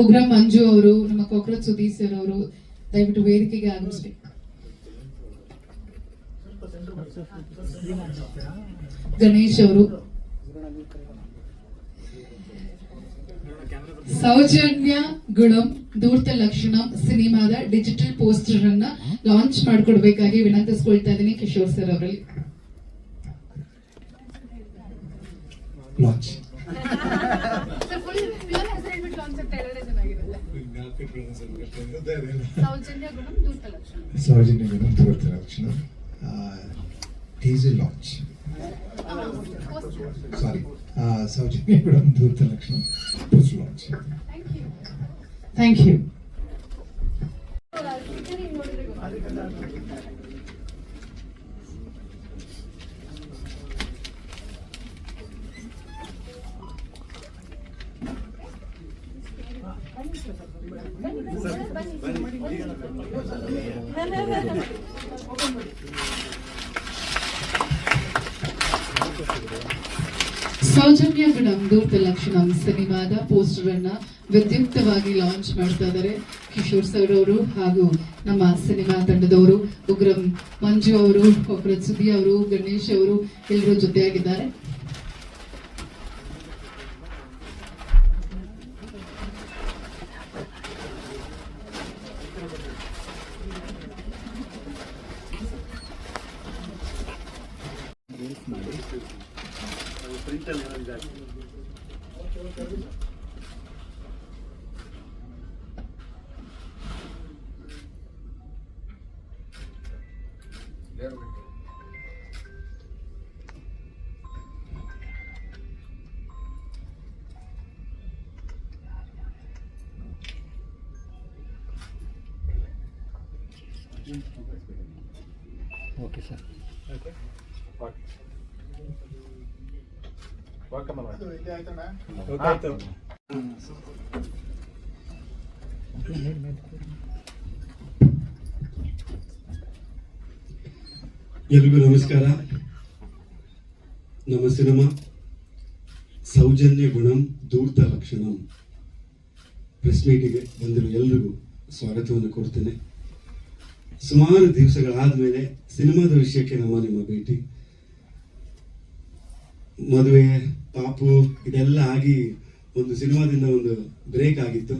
ಉಗ್ರಂ ಮಂಜು ಅವರು, ನಮ್ಮ cockroach Sudheesh sir ಅವರು ದಯವಿಟ್ಟು ವೇದಿಕೆಗೆ ಆಗಮಿಸಬೇಕು. ಗಣೇಶ್ ಅವರು, ಸೌಜನ್ಯ ಗುಣಂ ಧೂರ್ತ ಲಕ್ಷಣಂ ಸಿನಿಮಾದ ಡಿಜಿಟಲ್ ಪೋಸ್ಟರ್ ಅನ್ನ ಲಾಂಚ್ ಮಾಡಿಕೊಡ್ಬೇಕಾಗಿ ವಿನಂತಿಸ್ಕೊಳ್ತಾ ಇದ್ದೀನಿ ಕಿಶೋರ್ ಸರ್ ಅವರಲ್ಲಿ. Soujanya Gunam Dhoortha Lakshanam teaser launch. Sorry, Soujanya Gunam Dhoortha Lakshanam post launch. Thank you. Soujanya Gunam Dhoortha Lakshanam ಸಿನಿಮಾದ ಪೋಸ್ಟರ್ ಅನ್ನ ವಿದ್ಯುಕ್ತವಾಗಿ ಲಾಂಚ್ ಮಾಡ್ತಾ ಇದ್ದಾರೆ ಕಿಶೋರ್ ಸರ್ ಅವರು ಹಾಗೂ ನಮ್ಮ ಸಿನಿಮಾ ತಂಡದವರು. ಉಗ್ರಂ ಮಂಜು ಅವರು, ಕಾಕ್ರೋಚ್ ಸುದಿ ಅವರು, ಗಣೇಶ್ ಅವರು ಎಲ್ಲರೂ ಜೊತೆಯಾಗಿದ್ದಾರೆ. Okay, sir. Okay. What? Welcome on. Okay. ಎಲ್ರಿಗೂ ನಮಸ್ಕಾರ. ನಮ್ಮ ಸಿನಿಮಾ ಸೌಜನ್ಯ ಗುಣಂ ಧೂರ್ತ ಲಕ್ಷಣಂ ಪ್ರೆಸ್ ಮೀಟಿಗೆ ಬಂದಿರೋ ಎಲ್ರಿಗೂ ಸ್ವಾಗತವನ್ನು ಕೊಡ್ತೇನೆ. ಸುಮಾರು ದಿವಸಗಳಾದ್ಮೇಲೆ ಸಿನಿಮಾದ ವಿಷಯಕ್ಕೆ ನಿಮ್ಮ ಭೇಟಿ. ಮದುವೆ, ಪಾಪು ಇದೆಲ್ಲ ಆಗಿ ಒಂದು ಸಿನಿಮಾದಿಂದ ಒಂದು ಬ್ರೇಕ್ ಆಗಿತ್ತು.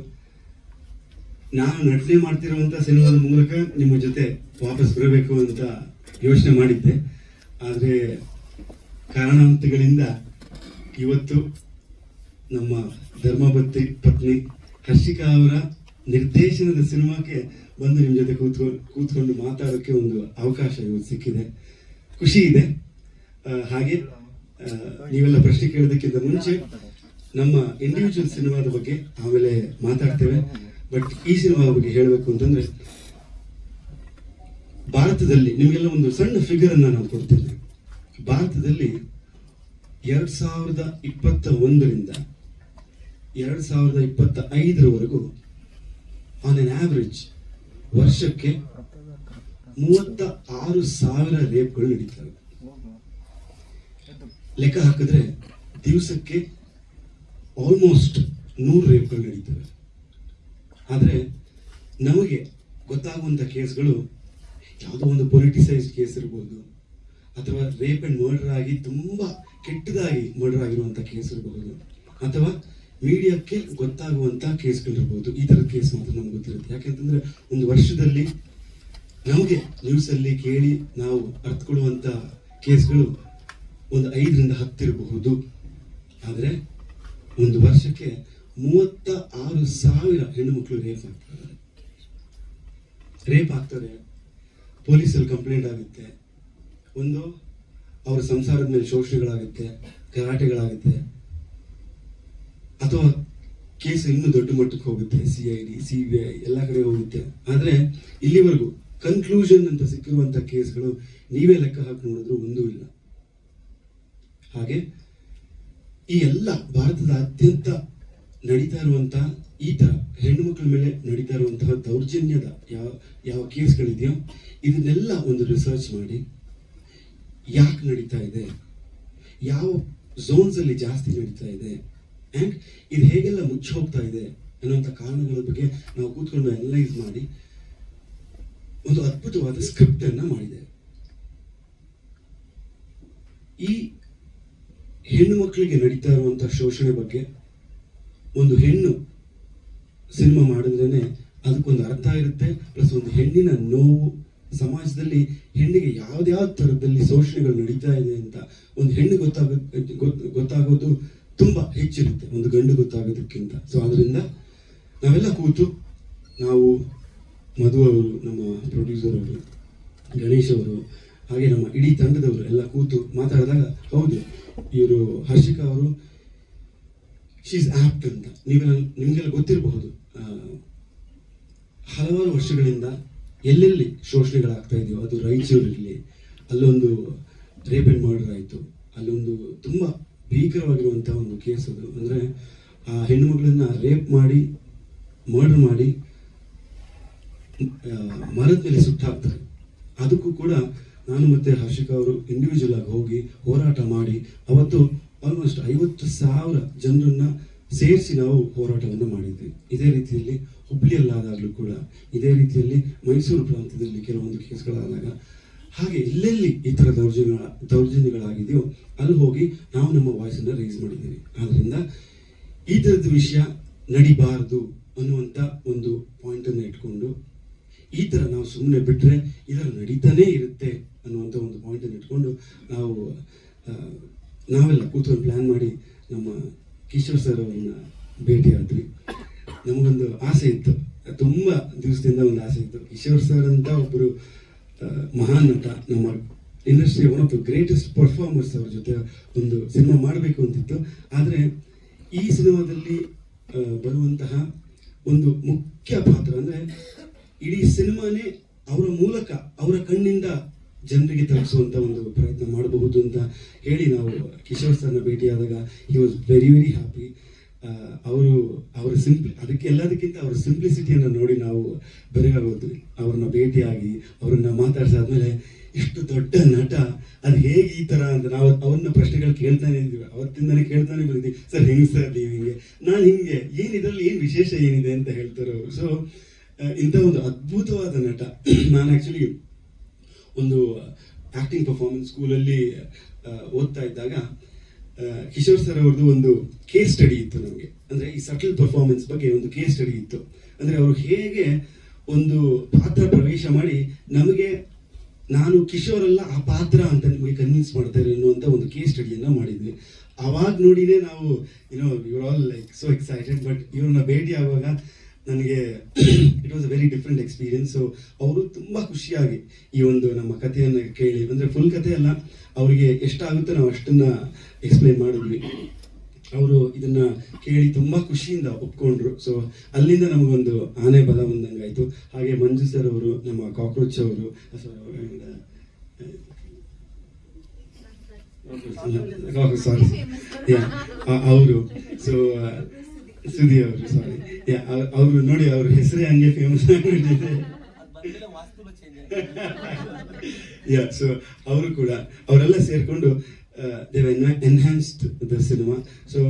ನಾನು ನಟನೆ ಮಾಡ್ತಿರುವಂಥ ಸಿನಿಮಾದ ಮೂಲಕ ನಿಮ್ಮ ಜೊತೆ ವಾಪಸ್ ಬರಬೇಕು ಅಂತ ಯೋಚನೆ ಮಾಡಿದ್ದೆ. ಆದರೆ ಕಾರಣಾಂತರಗಳಿಂದ ಇವತ್ತು ನಮ್ಮ ಪತ್ನಿ ಹರ್ಷಿಕಾ ಅವರ ನಿರ್ದೇಶನದ ಸಿನಿಮಾಕ್ಕೆ ಬಂದು ನಿಮ್ಮ ಜೊತೆ ಕೂತ್ಕೊಂಡು ಮಾತಾಡೋಕ್ಕೆ ಒಂದು ಅವಕಾಶ ಇವತ್ತು ಸಿಕ್ಕಿದೆ. ಖುಷಿ ಇದೆ. ಹಾಗೆ ನೀವೆಲ್ಲ ಪ್ರಶ್ನೆ ಕೇಳೋದಕ್ಕಿಂತ ಮುಂಚೆ ನಮ್ಮ ಇಂಡಿವಿಜುವಲ್ ಸಿನಿಮಾದ ಬಗ್ಗೆ ಆಮೇಲೆ ಮಾತಾಡ್ತೇವೆ. ಬಟ್ ಈ ಸಿನಿಮಾದ ಬಗ್ಗೆ ಹೇಳಬೇಕು ಅಂತಂದ್ರೆ, ಭಾರತದಲ್ಲಿ ನಿಮಗೆಲ್ಲ ಒಂದು ಸಣ್ಣ ಫಿಗರ್ ಅನ್ನ ನಾನು ಕೊಡ್ತೇನೆ. ಭಾರತದಲ್ಲಿ 2021ರಿಂದ 2025ರವರೆಗೂ ಆನ್ ಎನ್ ಆವರೇಜ್ ವರ್ಷಕ್ಕೆ 36,000 ರೇಪ್ಗಳು ನಡೀತವೆ. ಲೆಕ್ಕ ಹಾಕಿದ್ರೆ ದಿವಸಕ್ಕೆ ಆಲ್ಮೋಸ್ಟ್ 100 ರೇಪ್ಗಳು ನಡೀತವೆ. ಆದರೆ ನಮಗೆ ಗೊತ್ತಾಗುವಂಥ ಕೇಸ್ಗಳು ಯಾವುದೋ ಒಂದು ಪೊಲಿಟಿಸೈಸ್ಡ್ ಕೇಸ್ ಇರ್ಬೋದು, ಅಥವಾ ರೇಪ್ ಅಂಡ್ ಮರ್ಡರ್ ಆಗಿ ತುಂಬಾ ಕೆಟ್ಟದಾಗಿ ಮರ್ಡರ್ ಆಗಿರುವಂಥ ಕೇಸ್ ಇರಬಹುದು, ಅಥವಾ ಮೀಡಿಯಾಕ್ಕೆ ಗೊತ್ತಾಗುವಂಥ ಕೇಸ್ಗಳಿರ್ಬೋದು. ಈ ಥರದ ಕೇಸ್ ಮಾತ್ರ ನಮ್ಗೆ ಗೊತ್ತಿರುತ್ತೆ. ಯಾಕೆಂತಂದ್ರೆ ಒಂದು ವರ್ಷದಲ್ಲಿ ನಮಗೆ ನ್ಯೂಸಲ್ಲಿ ಕೇಳಿ ನಾವು ಅರ್ಥಕೊಳ್ಳುವಂಥ ಕೇಸ್ಗಳು ಒಂದು 5ರಿಂದ 10 ಇರಬಹುದು. ಆದರೆ ಒಂದು ವರ್ಷಕ್ಕೆ 36,000 ಹೆಣ್ಣು ಮಕ್ಕಳು ರೇಪ್ ಆಗ್ತಾರೆ. ಪೊಲೀಸಲ್ಲಿ ಕಂಪ್ಲೇಂಟ್ ಆಗುತ್ತೆ. ಒಂದು ಅವರ ಸಂಸಾರದ ಮೇಲೆ ಶೋಷಣೆಗಳಾಗುತ್ತೆ, ಗಲಾಟೆಗಳಾಗುತ್ತೆ, ಅಥವಾ ಕೇಸ್ ಇನ್ನೂ ದೊಡ್ಡ ಮಟ್ಟಕ್ಕೆ ಹೋಗುತ್ತೆ. CID, CBI ಎಲ್ಲ ಕಡೆ ಹೋಗುತ್ತೆ. ಆದರೆ ಇಲ್ಲಿವರೆಗೂ ಕನ್ಕ್ಲೂಷನ್ ಅಂತ ಸಿಕ್ಕಿರುವಂಥ ಕೇಸ್ಗಳು ನೀವೇ ಲೆಕ್ಕ ಹಾಕಿ ನೋಡಿದ್ರು ಒಂದೂ ಇಲ್ಲ. ಹಾಗೆ ಈ ಎಲ್ಲ ಭಾರತದ ಅತ್ಯಂತ ನಡೀತಾ ಇರುವಂತಹ ಈ ತರ ಹೆಣ್ಣು ಮಕ್ಕಳ ಮೇಲೆ ನಡೀತಾ ಇರುವಂತಹ ದೌರ್ಜನ್ಯದ ಯಾವ ಕೇಸ್ಗಳಿದೆಯೋ ಇದನ್ನೆಲ್ಲ ಒಂದು ರಿಸರ್ಚ್ ಮಾಡಿ ಯಾಕೆ ನಡೀತಾ ಇದೆ, ಯಾವ ಝೋನ್ಸ್ ಅಲ್ಲಿ ಜಾಸ್ತಿ ನಡೀತಾ ಇದೆ, ಆ್ಯಂಡ್ ಇದು ಹೇಗೆಲ್ಲ ಮುಚ್ಚಿ ಹೋಗ್ತಾ ಇದೆ ಅನ್ನುವಂಥ ಕಾರಣಗಳ ಬಗ್ಗೆ ನಾವು ಕೂತ್ಕೊಂಡು ಅನಲೈಸ್ ಮಾಡಿ ಒಂದು ಅದ್ಭುತವಾದ ಸ್ಕ್ರಿಪ್ಟ್ ಅನ್ನ ಮಾಡಿದೆ. ಈ ಹೆಣ್ಣು ಮಕ್ಕಳಿಗೆ ನಡೀತಾ ಇರುವಂತಹ ಶೋಷಣೆ ಬಗ್ಗೆ ಒಂದು ಹೆಣ್ಣು ಸಿನಿಮಾ ಮಾಡಿದ್ರೇನೆ ಅದಕ್ಕೊಂದು ಅರ್ಥ ಇರುತ್ತೆ, ಪ್ಲಸ್ ಒಂದು ಹೆಣ್ಣಿನ ನೋವು, ಸಮಾಜದಲ್ಲಿ ಹೆಣ್ಣಿಗೆ ಯಾವ್ದಾವ ಥರದಲ್ಲಿ ಶೋಷಣೆಗಳು ನಡೀತಾ ಇದೆ ಅಂತ ಒಂದು ಹೆಣ್ಣು ಗೊತ್ತಾಗೋದು ತುಂಬಾ ಹೆಚ್ಚಿರುತ್ತೆ ಒಂದು ಗಂಡು ಗೊತ್ತಾಗೋದಕ್ಕಿಂತ. ಸೊ ಅದರಿಂದ ನಾವೆಲ್ಲ ಕೂತು ನಾವು ಮಧು ಅವರು, ನಮ್ಮ ಪ್ರೊಡ್ಯೂಸರ್ ಅವರು, ಗಣೇಶ್ ಅವರು, ಹಾಗೆ ನಮ್ಮ ಇಡೀ ತಂಡದವರು ಎಲ್ಲ ಕೂತು ಮಾತಾಡಿದಾಗ ಹೌದು ಇವರು ಹರ್ಷಿಕಾ ಅವರು ಶೀಸ್ ಆಪ್ಟ್ ಅಂತ ನಿಮಗೆಲ್ಲ ಗೊತ್ತಿರಬಹುದು. ಹಲವಾರು ವರ್ಷಗಳಿಂದ ಎಲ್ಲೆಲ್ಲಿ ಶೋಷಣೆಗಳಾಗ್ತಾ ಇದೆಯೋ, ಅದು ರಾಯಚೂರಿರಲಿ, ಅಲ್ಲೊಂದು ರೇಪ್ ಅಂಡ್ ಮರ್ಡರ್ ಆಯಿತು, ಅಲ್ಲೊಂದು ತುಂಬ ಭೀಕರವಾಗಿರುವಂಥ ಒಂದು ಕೇಸ್ ಅದು. ಅಂದರೆ ಆ ಹೆಣ್ಣುಮಗಳನ್ನ ರೇಪ್ ಮಾಡಿ ಮರ್ಡರ್ ಮಾಡಿ ಮರದ ಮೇಲೆ ಸುಟ್ಟಾಕ್ತಾರೆ. ಅದಕ್ಕೂ ಕೂಡ ನಾನು ಮತ್ತೆ ಹರ್ಷಿಕಾ ಅವರು ಇಂಡಿವಿಜುವಲ್ ಆಗಿ ಹೋಗಿ ಹೋರಾಟ ಮಾಡಿ ಅವತ್ತು ಆಲ್ಮೋಸ್ಟ್ 50,000 ಜನರನ್ನ ಸೇರಿಸಿ ನಾವು ಹೋರಾಟವನ್ನು ಮಾಡಿದ್ವಿ. ಇದೇ ರೀತಿಯಲ್ಲಿ ಹುಬ್ಳಿಯಲ್ಲಾದಾಗಲೂ ಕೂಡ, ಇದೇ ರೀತಿಯಲ್ಲಿ ಮೈಸೂರು ಪ್ರಾಂತ್ಯದಲ್ಲಿ ಕೆಲವೊಂದು ಕೇಸ್ಗಳಾದಾಗ, ಹಾಗೆ ಎಲ್ಲೆಲ್ಲಿ ಈ ಥರ ದೌರ್ಜನ್ಯಗಳಾಗಿದೆಯೋ ಅಲ್ಲಿ ಹೋಗಿ ನಾವು ನಮ್ಮ ವಾಯ್ಸನ್ನು ರೈಸ್ ಮಾಡಿದ್ದೀವಿ. ಆದ್ದರಿಂದ ಈ ಥರದ ವಿಷಯ ನಡಿಬಾರದು ಅನ್ನುವಂಥ ಒಂದು ಪಾಯಿಂಟನ್ನು ಇಟ್ಕೊಂಡು, ಈ ಥರ ನಾವು ಸುಮ್ಮನೆ ಬಿಟ್ಟರೆ ಇದರ ನಡೀತಾನೇ ಇರುತ್ತೆ ಅನ್ನುವಂಥ ಒಂದು ಪಾಯಿಂಟನ್ನು ಇಟ್ಕೊಂಡು ನಾವೆಲ್ಲ ಕೂತ್ಕೊಂಡು ಪ್ಲ್ಯಾನ್ ಮಾಡಿ ನಮ್ಮ ಕಿಶೋರ್ ಸರ್ ಅವ್ರನ್ನ ಭೇಟಿ ಆದ್ವಿ. ನಮಗೊಂದು ಆಸೆ ಇತ್ತು, ತುಂಬ ದಿವಸದಿಂದ ಒಂದು ಆಸೆ ಇತ್ತು. ಕಿಶೋರ್ ಸರ್ ಅಂತ ಒಬ್ಬರು ಮಹಾನ್ ನಟ, ನಮ್ಮ industry one of the greatest performers, ಅವ್ರ ಜೊತೆ ಒಂದು ಸಿನಿಮಾ ಮಾಡಬೇಕು ಅಂತಿತ್ತು. ಆದರೆ ಈ ಸಿನಿಮಾದಲ್ಲಿ ಬರುವಂತಹ ಒಂದು ಮುಖ್ಯ ಪಾತ್ರ ಅಂದರೆ ಇಡೀ ಸಿನಿಮಾನೇ ಅವರ ಮೂಲಕ, ಅವರ ಕಣ್ಣಿಂದ ಜನರಿಗೆ ತಲುಪಿಸುವಂಥ ಒಂದು ಪ್ರಯತ್ನ ಮಾಡಬಹುದು ಅಂತ ಹೇಳಿ ನಾವು ಕಿಶೋರ್ ಸರ್ನ ಭೇಟಿಯಾದಾಗ he was very very happy. ಅವರ ಅದಕ್ಕೆ ಎಲ್ಲದಕ್ಕಿಂತ ಅವರ ಸಿಂಪ್ಲಿಸಿಟಿಯನ್ನು ನೋಡಿ ನಾವು ಬೆರಗಾಗೋದ್ವಿ. ಅವ್ರನ್ನ ಭೇಟಿಯಾಗಿ ಅವ್ರನ್ನ ಮಾತಾಡ್ಸಾದ್ಮೇಲೆ ಇಷ್ಟು ದೊಡ್ಡ ನಟ ಅದು ಹೇಗೆ ಈ ಥರ ಅಂತ ನಾವು ಅವ್ರನ್ನ ಪ್ರಶ್ನೆಗಳು ಕೇಳ್ತಾನೆ ಇದ್ವಿ, ಅವತ್ತಿಂದನೇ ಕೇಳ್ತಾನೆ ಬಂದಿದ್ವಿ. ಸರ್ ಹೆಂಗೆ ಸರ್ ನೀವು ಹಿಂಗೆ, ನಾನು ಹಿಂಗೆ, ಏನು ಇದರಲ್ಲಿ ಏನು ವಿಶೇಷ ಏನಿದೆ ಅಂತ ಹೇಳ್ತಾರೆ ಅವರು. ಸೊ ಇಂಥ ಒಂದು ಅದ್ಭುತವಾದ ನಟ. ನಾನು ಆ್ಯಕ್ಚುಲಿ ಒಂದು ಆ್ಯಕ್ಟಿಂಗ್ ಪರ್ಫಾರ್ಮೆನ್ಸ್ ಸ್ಕೂಲಲ್ಲಿ ಓದ್ತಾ ಇದ್ದಾಗ ಕಿಶೋರ್ ಸರ್ ಅವ್ರದ್ದು ಒಂದು ಕೇಸ್ ಸ್ಟಡಿ ಇತ್ತು ನಮಗೆ. ಅಂದರೆ ಈ ಸಟಲ್ ಪರ್ಫಾರ್ಮೆನ್ಸ್ ಬಗ್ಗೆ ಒಂದು ಕೇಸ್ ಸ್ಟಡಿ ಇತ್ತು. ಅಂದರೆ ಅವರು ಹೇಗೆ ಒಂದು ಪಾತ್ರ ಪ್ರವೇಶ ಮಾಡಿ ನಮಗೆ ನಾನು ಕಿಶೋರ್ ಅಲ್ಲ ಆ ಪಾತ್ರ ಅಂತ ನಿಮಗೆ ಕನ್ವಿನ್ಸ್ ಮಾಡ್ತಾರೆ ಅನ್ನುವಂಥ ಒಂದು ಕೇಸ್ ಸ್ಟಡಿಯನ್ನು ಮಾಡಿದ್ವಿ. ಅವಾಗ ನೋಡಿನೇ ನಾವು your all like so excited. But ಇವ್ರನ್ನ ಭೇಟಿ ಆಗುವಾಗ ನನಗೆ it was a very different experience. So ಅವರು ತುಂಬ ಖುಷಿಯಾಗಿ ಈ ಒಂದು ನಮ್ಮ ಕಥೆಯನ್ನು ಕೇಳಿ, ಅಂದರೆ ಫುಲ್ ಕಥೆ ಅಲ್ಲ, ಅವರಿಗೆ ಎಷ್ಟಾಗುತ್ತೋ ನಾವು ಅಷ್ಟನ್ನ ಎಕ್ಸ್ಪ್ಲೈನ್ ಮಾಡಿದ್ವಿ. ಅವರು ಇದನ್ನ ಕೇಳಿ ತುಂಬ ಖುಷಿಯಿಂದ ಒಪ್ಕೊಂಡ್ರು. ಸೊ ಅಲ್ಲಿಂದ ನಮಗೊಂದು ಆನೆ ಬಲ ಬಂದಂಗಾಯಿತು. ಹಾಗೆ ಮಂಜು ಸರ್ ಅವರು, ನಮ್ಮ ಕಾಕ್ರೋಚ್ ಅವರು, ಸಾರಿ ಅವರು, ಸೊ ಸುದಿ ಅವರು, ಸಾರಿ ಅವರು ನೋಡಿ ಅವ್ರ ಹೆಸರೇ ಹಂಗೆ ಫೇಮಸ್ ಆಗಿಬಿಟ್ಟಿದೆ. ಸೊ ಅವರು ಕೂಡ ಅವರೆಲ್ಲ ಸೇರಿಕೊಂಡು they were enhanced the cinema. So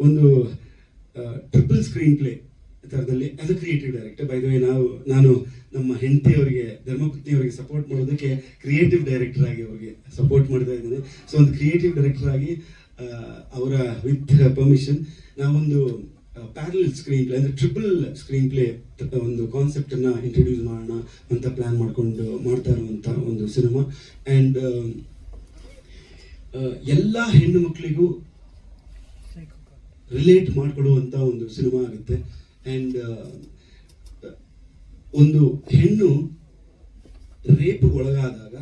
ಒಂದು ಟ್ರಿಪಲ್ ಸ್ಕ್ರೀನ್ ಪ್ಲೇ ಥರದಲ್ಲಿ as a creative director. By the way ನಾನು ನಮ್ಮ ಹೆಂಡತಿಯವರಿಗೆ, ಧರ್ಮಪತ್ನಿಯವರಿಗೆ ಸಪೋರ್ಟ್ ಮಾಡೋದಕ್ಕೆ ಕ್ರಿಯೇಟಿವ್ ಡೈರೆಕ್ಟರ್ ಆಗಿ ಅವ್ರಿಗೆ ಸಪೋರ್ಟ್ ಮಾಡ್ತಾ ಇದ್ದೇನೆ. ಸೊ ಒಂದು ಕ್ರಿಯೇಟಿವ್ ಡೈರೆಕ್ಟರ್ ಆಗಿ ಅವರ ವಿತ್ ಪರ್ಮಿಷನ್ ನಾವೊಂದು ಪ್ಯಾರಲಲ್ ಸ್ಕ್ರೀನ್ ಪ್ಲೇ, ಅಂದರೆ ಟ್ರಿಪಲ್ ಸ್ಕ್ರೀನ್ ಪ್ಲೇ ಒಂದು ಕಾನ್ಸೆಪ್ಟನ್ನು ಇಂಟ್ರೊಡ್ಯೂಸ್ ಮಾಡೋಣ ಅಂತ ಪ್ಲ್ಯಾನ್ ಮಾಡಿಕೊಂಡು ಮಾಡ್ತಾ ಇರುವಂಥ ಒಂದು ಸಿನಿಮಾ. ಆ್ಯಂಡ್ ಎಲ್ಲ ಹೆಣ್ಣು ಮಕ್ಕಳಿಗೂ ರಿಲೇಟ್ ಮಾಡಿಕೊಳ್ಳುವಂಥ ಒಂದು ಸಿನಿಮಾ ಆಗುತ್ತೆ. ಆ್ಯಂಡ್ ಒಂದು ಹೆಣ್ಣು ರೇಪ್ ಒಳಗಾದಾಗ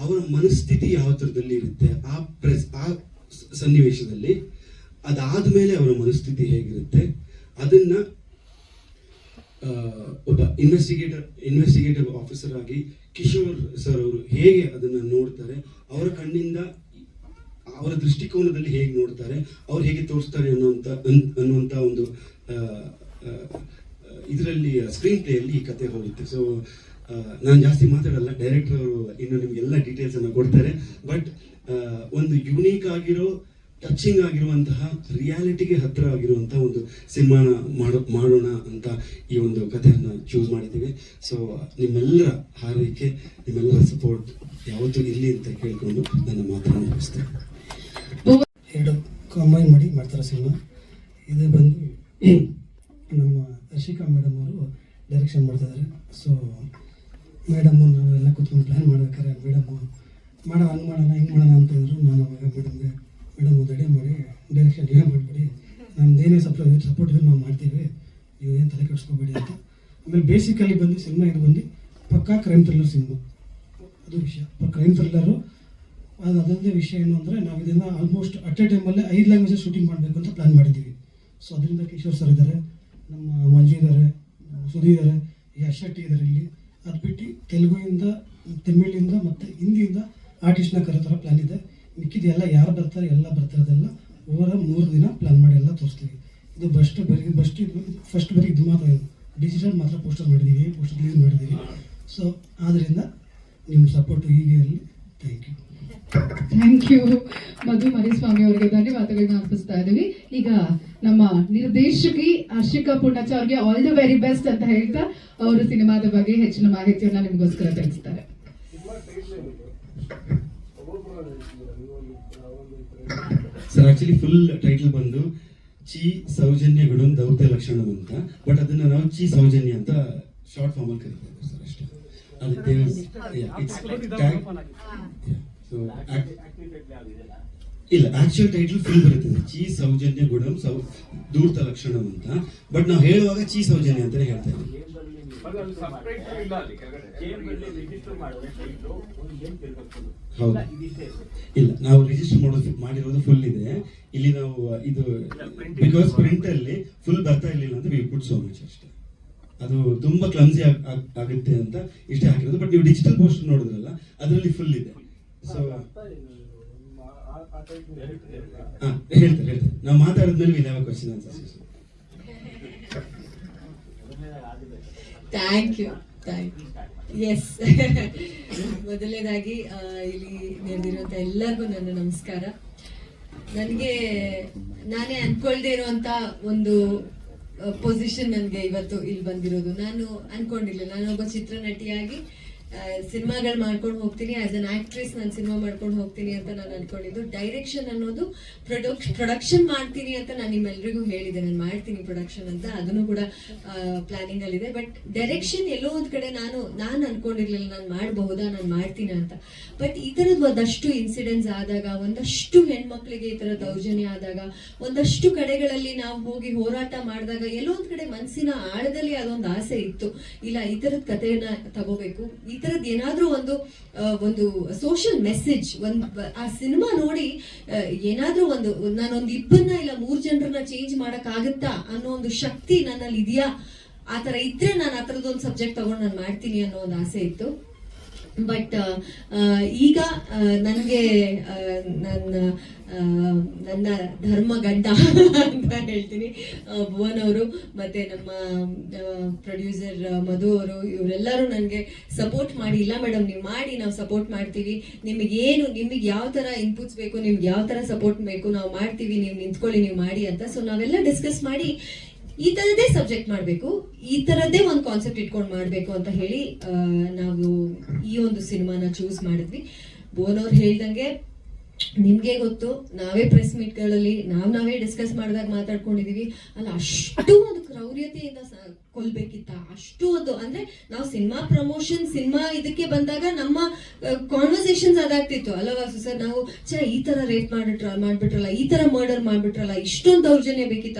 ಅವರ ಮನಸ್ಥಿತಿ ಯಾವ ಥರದಲ್ಲಿ ಇರುತ್ತೆ, ಆ ಸನ್ನಿವೇಶದಲ್ಲಿ ಅದಾದ ಮೇಲೆ ಅವರ ಮನಸ್ಥಿತಿ ಹೇಗಿರುತ್ತೆ, ಅದನ್ನ ಒಬ್ಬ ಇನ್ವೆಸ್ಟಿಗೇಟಿವ್ ಆಫೀಸರ್ ಆಗಿ ಕಿಶೋರ್ ಸರ್ ಅವರು ಹೇಗೆ ಅದನ್ನ ನೋಡ್ತಾರೆ, ಅವರ ಕಣ್ಣಿಂದ ಅವರ ದೃಷ್ಟಿಕೋನದಲ್ಲಿ ಹೇಗೆ ನೋಡ್ತಾರೆ, ಅವ್ರು ಹೇಗೆ ತೋರಿಸ್ತಾರೆ ಅನ್ನುವಂಥ ಒಂದು ಇದರಲ್ಲಿ ಸ್ಕ್ರೀನ್ ಪ್ಲೇಯಲ್ಲಿ ಈ ಕತೆ ಹೋಗುತ್ತೆ. ಸೊ ನಾನು ಜಾಸ್ತಿ ಮಾತಾಡಲ್ಲ, ಡೈರೆಕ್ಟರ್ ಅವರು ಇನ್ನು ನಿಮಗೆಲ್ಲ ಡೀಟೇಲ್ಸನ್ನು ಕೊಡ್ತಾರೆ. ಬಟ್ ಒಂದು ಯುನೀಕ್ ಆಗಿರೋ, ಟಚಿಂಗ್ ಆಗಿರುವಂತಹ, ರಿಯಾಲಿಟಿಗೆ ಹತ್ತಿರ ಆಗಿರುವಂತಹ ಒಂದು ಸಿನಿಮಾನ ಮಾಡೋಣ ಅಂತ ಈ ಒಂದು ಕಥೆಯನ್ನು ಚೂಸ್ ಮಾಡಿದ್ದೀವಿ. ಸೊ ನಿಮ್ಮೆಲ್ಲರ ಹಾರೈಕೆ, ನಿಮ್ಮೆಲ್ಲರ ಸಪೋರ್ಟ್ ಯಾವತ್ತೂ ಇರಲಿ ಅಂತ ಕೇಳ್ಕೊಂಡು ನನ್ನ ಮಾತನ್ನು ಮುಗಿಸ್ತೇನೆ. ಎರಡು ಕಂಬೈನ್ ಮಾಡಿ ಮಾಡ್ತಾರೆ ಸಿನಿಮಾ. ಇದು ಬಂದು ನಮ್ಮ ಹರ್ಷಿಕಾ ಮೇಡಮ್ ಅವರು ಡೈರೆಕ್ಷನ್ ಮಾಡ್ತಿದ್ದಾರೆ. ಸೊ ಮೇಡಮ್ಮು ನಾವೆಲ್ಲ ಕೂತ್ಕೊಂಡು ಪ್ಲ್ಯಾನ್ ಮಾಡ್ಬೇಕಾದ್ರೆ ಮೇಡಮ್ಮು ಹಂಗೆ ಮಾಡೋಣ ಹಿಂಗೆ ಮಾಡೋಣ ಅಂತಂದರು. ನಾನು ಅವಾಗ ಮೇಡಮ್ ರೆಡಿ ಮಾಡಿ ಡೈರೆಕ್ಷನ್ ನೀವೇ ಮಾಡಿಬಿಡಿ, ನಮ್ದೇನೇ ಸಪೋರ್ಟ್ ಇದ್ರೆ ನಾವು ಮಾಡ್ತೀವಿ, ನೀವು ಏನು ತಲೆ ಕೆಡಿಸ್ಕೋಬೇಡಿ ಅಂತ. ಆಮೇಲೆ ಬೇಸಿಕಲಿ ಬಂದು ಸಿನಿಮಾ ಇದು ಬಂದು ಪಕ್ಕಾ ಕ್ರೈಮ್ ಥ್ರಿಲ್ಲರ್ ಸಿನಿಮಾ. ಅದು ವಿಷಯ ಕ್ರೈಮ್ ಥ್ರಿಲ್ಲರು. ಅದೊಂದೇ ವಿಷಯ ಏನು ಅಂದರೆ ನಾವು ಇದನ್ನು ಆಲ್ಮೋಸ್ಟ್ ಅಟ್ ಎ ಟೈಮಲ್ಲೇ 5 ಲ್ಯಾಂಗ್ವೇಜಸ್ ಶೂಟಿಂಗ್ ಮಾಡಬೇಕು ಅಂತ ಪ್ಲ್ಯಾನ್ ಮಾಡಿದ್ದೀವಿ. ಸೊ ಅದರಿಂದ ಕಿಶೋರ್ ಸರ್ ಇದ್ದಾರೆ, ನಮ್ಮ ಮಂಜು ಇದ್ದಾರೆ, ಸುಧೀ ಇದ್ದಾರೆ, ಯಶ್ ಶೆಟ್ಟಿ ಇದ್ದಾರೆ ಇಲ್ಲಿ. ಅದು ಬಿಟ್ಟು ತೆಲುಗುವಿಂದ, ತಮಿಳಿಂದ ಮತ್ತು ಹಿಂದಿಯಿಂದ ಆರ್ಟಿಸ್ಟ್ನ ಕರೋ ಥರ ಪ್ಲ್ಯಾನ್ ಇದೆ. ಮಿಕ್ಕಿದ ಎಲ್ಲ ಯಾರು ಬರ್ತಾರೆ ಎಲ್ಲ ಬರ್ತಾರದೆಲ್ಲ ಓವರ 3 ದಿನ ಪ್ಲ್ಯಾನ್ ಮಾಡಿ ಎಲ್ಲ ತೋರಿಸ್ತೀವಿ. ಇದು ಫಸ್ಟ್ ಬರೀ ಇದು ಮಾತ್ರ ಡಿಜಿಟಲ್ ಮಾತ್ರ ಪೋಸ್ಟರ್ ಮಾಡಿದ್ದೀವಿ, ಪೋಸ್ಟರ್ ರಿಲೀಸ್ ಮಾಡಿದ್ದೀವಿ. ಸೊ ಆದ್ದರಿಂದ ನಿಮ್ಮ ಸಪೋರ್ಟು ಹೀಗೆ ಇರಲಿ. ಥ್ಯಾಂಕ್ ಯು ಮಧು ಮರಿಸ್ವಾಮಿ ಅವರಿಗೆ ಧನ್ಯವಾದಗಳನ್ನ ಅರ್ಪಿಸ್ತಾ ಇದ್ದೀವಿ. ಈಗ ನಮ್ಮ ನಿರ್ದೇಶಕಿ ಹರ್ಷಿಕಾ ಪೂರ್ಣಚ್ಚ ಅವರಿಗೆ ಆಲ್ ದಿ ವೆರಿ ಬೆಸ್ಟ್ ಅಂತ ಹೇಳ್ತಾ ಅವರು ಸಿನಿಮಾದ ಬಗ್ಗೆ ಹೆಚ್ಚಿನ ಮಾಹಿತಿಯನ್ನ ನಿಮಗೋಸ್ಕರ ತಿಳಿಸ್ತಾರೆ. ಸರ್ ಆಕ್ಚುಲಿ ಫುಲ್ ಟೈಟಲ್ ಬಂದು ಚಿ ಸೌಜನ್ಯ ಗುಣಂ ದೌತ್ಯ ಲಕ್ಷಣಂ ಅಂತ, ಬಟ್ ಅದನ್ನ ನಾವು ಚಿ ಸೌಜನ್ಯ ಅಂತ ಶಾರ್ಟ್ ಫಾರ್ಮ್ ಅಲ್ಲಿ ಕರೀತಾ ಇದ್ದೀವಿ ಸರ್ ಅಷ್ಟೇ. ಇಲ್ಲ, ಆಕ್ಚುಯಲ್ ಟೈಟಲ್ ಫುಲ್ ಬರುತ್ತದೆ ಚಿ ಸೌಜನ್ಯ ಗುಣಂ ದೂರ್ತ ಲಕ್ಷಣಂ ಅಂತ, ಬಟ್ ನಾವು ಹೇಳುವಾಗ ಚಿ ಸೌಜನ್ಯ ಅಂತಾನೆ ಹೇಳ್ತಾ ಇದ್ದೀವಿ. ಹೌದು, ಇಲ್ಲ ನಾವು ರಿಜಿಸ್ಟರ್ ಮಾಡಿರೋದು ಫುಲ್ ಇದೆ ಇಲ್ಲಿ. ನಾವು ಇದು ಬಿಕಾಸ್ ಪ್ರಿಂಟ್ ಅಲ್ಲಿ ಫುಲ್ ಬರ್ತಾ ಇರಲಿಲ್ಲ ಅಂತ ವಿ ಪುಟ್ ಸೋ ಮಚ್ ಅಷ್ಟೇ. ಅದು ತುಂಬಾ ಕ್ಲಮ್ಸಿ ಆಗುತ್ತೆ ಅಂತ ಇಷ್ಟೇ ಹಾಕಿರೋದು. ಬಟ್ ನೀವು ಡಿಜಿಟಲ್ ಪೋಸ್ಟರ್ ನೋಡಿದ್ರಲ್ಲ, ಅದರಲ್ಲಿ ಫುಲ್ ಇದೆ. ಸೊ ಹೇಳ್ತಾರೆ ನಾವು ಮಾತಾಡಿದ್ಮೇಲೆ will have a question answer. Thank you. Yes, ಮೊದಲನೇದಾಗಿ ಇಲ್ಲಿ ನೆರೆದಿರುವಂಥ ಎಲ್ಲರಿಗೂ ನನ್ನ ನಮಸ್ಕಾರ. ನಾನೇ ಅನ್ಕೊಳ್ದೇ ಇರುವಂತ ಒಂದು ಪೊಸಿಷನ್ ನನಗೆ ಇವತ್ತು ಇಲ್ಲಿ ಬಂದಿರೋದು. ನಾನು ಅನ್ಕೊಂಡಿಲ್ಲ, ನಾನು ಒಬ್ಬ ಚಿತ್ರನಟಿಯಾಗಿ ಸಿನಿಮಾಗಳು ಮಾಡ್ಕೊಂಡು ಹೋಗ್ತೀನಿ, ಆಸ್ ಅನ್ ಆಕ್ಟ್ರೆಸ್ ನಾನು ಸಿನಿಮಾ ಮಾಡ್ಕೊಂಡು ಹೋಗ್ತೀನಿ ಅಂತ ನಾನು ಅನ್ಕೊಂಡಿದ್ದು. ಡೈರೆಕ್ಷನ್ ಅನ್ನೋದು ಪ್ರೊಡಕ್ಷನ್ ಮಾಡ್ತೀನಿ ಅಂತ ನಾನು ನಿಮ್ಮೆಲ್ರಿಗೂ ಹೇಳಿದೆ, ನಾನು ಮಾಡ್ತೀನಿ ಪ್ರೊಡಕ್ಷನ್ ಅಂತ, ಅದನ್ನು ಕೂಡ ಪ್ಲಾನಿಂಗ್ ಅಲ್ಲಿದೆ. ಬಟ್ ಡೈರೆಕ್ಷನ್ ಎಲ್ಲೋ ಒಂದ್ ಕಡೆ ನಾನು ಅನ್ಕೊಂಡಿರ್ಲಿಲ್ಲ ನಾನು ಮಾಡಬಹುದಾ, ನಾನು ಮಾಡ್ತೀನಿ ಅಂತ. ಬಟ್ ಈ ತರದ್ ಒಂದಷ್ಟು ಇನ್ಸಿಡೆಂಟ್ಸ್ ಆದಾಗ, ಒಂದಷ್ಟು ಹೆಣ್ಮಕ್ಳಿಗೆ ಈ ತರ ದೌರ್ಜನ್ಯ ಆದಾಗ, ಒಂದಷ್ಟು ಕಡೆಗಳಲ್ಲಿ ನಾವು ಹೋಗಿ ಹೋರಾಟ ಮಾಡಿದಾಗ ಎಲ್ಲೋ ಒಂದ್ ಕಡೆ ಮನಸ್ಸಿನ ಆಳದಲ್ಲಿ ಅದೊಂದು ಆಸೆ ಇತ್ತು, ಇಲ್ಲ ಈ ತರದ ಕಥೆಯನ್ನ ತಗೋಬೇಕು, ಈ ತರದ್ ಏನಾದ್ರೂ ಒಂದು ಸೋಷಿಯಲ್ ಮೆಸೇಜ್, ಆ ಸಿನಿಮಾ ನೋಡಿ ಏನಾದ್ರೂ ನಾನೊಂದು 2 ಇಲ್ಲ 3 ಜನರನ್ನ ಚೇಂಜ್ ಮಾಡಕ್ ಆಗುತ್ತಾ ಅನ್ನೋ ಒಂದು ಶಕ್ತಿ ನನ್ನಲ್ಲಿ ಇದೆಯಾ, ಆತರ ಇದ್ರೆ ನಾನು ಆ ತರದೊಂದು ಸಬ್ಜೆಕ್ಟ್ ತಗೊಂಡು ನಾನು ಮಾಡ್ತೀನಿ ಅನ್ನೋ ಒಂದು ಆಸೆ ಇತ್ತು. ಬಟ್ ಈಗ ನನಗೆ ನನ್ನ ಧರ್ಮ ಗಂಡ ಅಂತ ಹೇಳ್ತೀನಿ, ಭುವನ್ ಅವರು ಮತ್ತೆ ನಮ್ಮ ಪ್ರೊಡ್ಯೂಸರ್ ಮಧು ಅವರು, ಇವರೆಲ್ಲರೂ ನನಗೆ ಸಪೋರ್ಟ್ ಮಾಡಿ, ಇಲ್ಲ ಮೇಡಮ್ ನೀವು ಮಾಡಿ, ನಾವು ಸಪೋರ್ಟ್ ಮಾಡ್ತೀವಿ, ನಿಮಗೆ ಯಾವ ತರ ಇನ್ಪುಟ್ಸ್ ಬೇಕು, ನಿಮ್ಗೆ ಯಾವ ತರ ಸಪೋರ್ಟ್ ಬೇಕು ನಾವು ಮಾಡ್ತೀವಿ, ನೀವು ನಿಂತ್ಕೊಳ್ಳಿ, ನೀವು ಮಾಡಿ ಅಂತ. ಸೊ ನಾವೆಲ್ಲ ಡಿಸ್ಕಸ್ ಮಾಡಿ ಈ ತರದೇ ಸಬ್ಜೆಕ್ಟ್ ಮಾಡಬೇಕು, ಈ ತರದ್ದೇ ಒಂದು ಕಾನ್ಸೆಪ್ಟ್ ಇಟ್ಕೊಂಡು ಮಾಡಬೇಕು ಅಂತ ಹೇಳಿ ನಾವು ಈ ಒಂದು ಸಿನಿಮಾನ ಚೂಸ್ ಮಾಡಿದ್ವಿ. ಭುವನ್ ಅವ್ರು ಹೇಳ್ದಂಗೆ ನಿಮ್ಗೆ ಗೊತ್ತು, ನಾವೇ ಪ್ರೆಸ್ ಮೀಟ್ಗಳಲ್ಲಿ ನಾವೇ ಡಿಸ್ಕಸ್ ಮಾಡಿದಾಗ ಮಾತಾಡ್ಕೊಂಡಿದೀವಿ, ಅಲ್ಲ ಅಷ್ಟು ಒಂದು ಕ್ರೌರ್ಯತೆಯಿಂದ ಕೊಲ್ಬೇಕಿತ್ತ, ಅಷ್ಟು ಒಂದು ಅಂದ್ರೆ ನಾವು ಸಿನಿಮಾ ಪ್ರಮೋಷನ್ ಸಿನಿಮಾ ಇದಕ್ಕೆ ಬಂದಾಗ ನಮ್ಮ ಕಾನ್ವರ್ಸೇಷನ್ಸ್ ಅದಾಗ್ತಿತ್ತು ಅಲ್ಲವಾ ಸರ್, ನಾವು ಈ ತರ ರೇಪ್ ಮಾಡ್ಬಿಟ್ರಲ್ಲ, ಈ ತರ ಮರ್ಡರ್ ಮಾಡ್ಬಿಟ್ರಲ್ಲ, ಇಷ್ಟೊಂದು ದೌರ್ಜನ್ಯ ಬೇಕಿತ್ತ,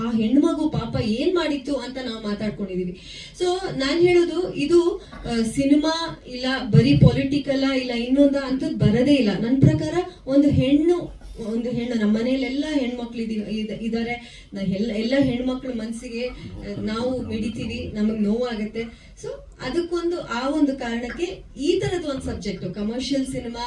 ಆ ಹೆಣ್ಮಗು ಪಾಪ ಏನ್ ಮಾಡಿತ್ತು ಅಂತ ನಾವು ಮಾತಾಡ್ಕೊಂಡಿದೀವಿ. ಸೊ ನಾನ್ ಹೇಳೋದು ಇದು ಸಿನಿಮಾ ಇಲ್ಲ ಬರೀ ಪೊಲಿಟಿಕಲ್ ಇಲ್ಲ ಇನ್ನೊಂದ ಅಂತದ್ ಬರದೇ ಇಲ್ಲ. ನನ್ನ ಪ್ರಕಾರ ಒಂದು ಹೆಣ್ಣು ನಮ್ಮ ಮನೆಯಲ್ಲೆಲ್ಲ ಹೆಣ್ಮಕ್ಳು ಇದ್ದಾರೆ, ಎಲ್ಲ ಹೆಣ್ಮಕ್ಳ ಮನಸ್ಸಿಗೆ ನಾವು ಮಿಡಿತೀವಿ, ನಮಗ್ ನೋವಾಗತ್ತೆ. ಸೊ ಅದಕ್ಕೊಂದು ಆ ಒಂದು ಕಾರಣಕ್ಕೆ ಈ ತರದ ಒಂದು ಸಬ್ಜೆಕ್ಟ್ ಕಮರ್ಷಿಯಲ್ ಸಿನಿಮಾ,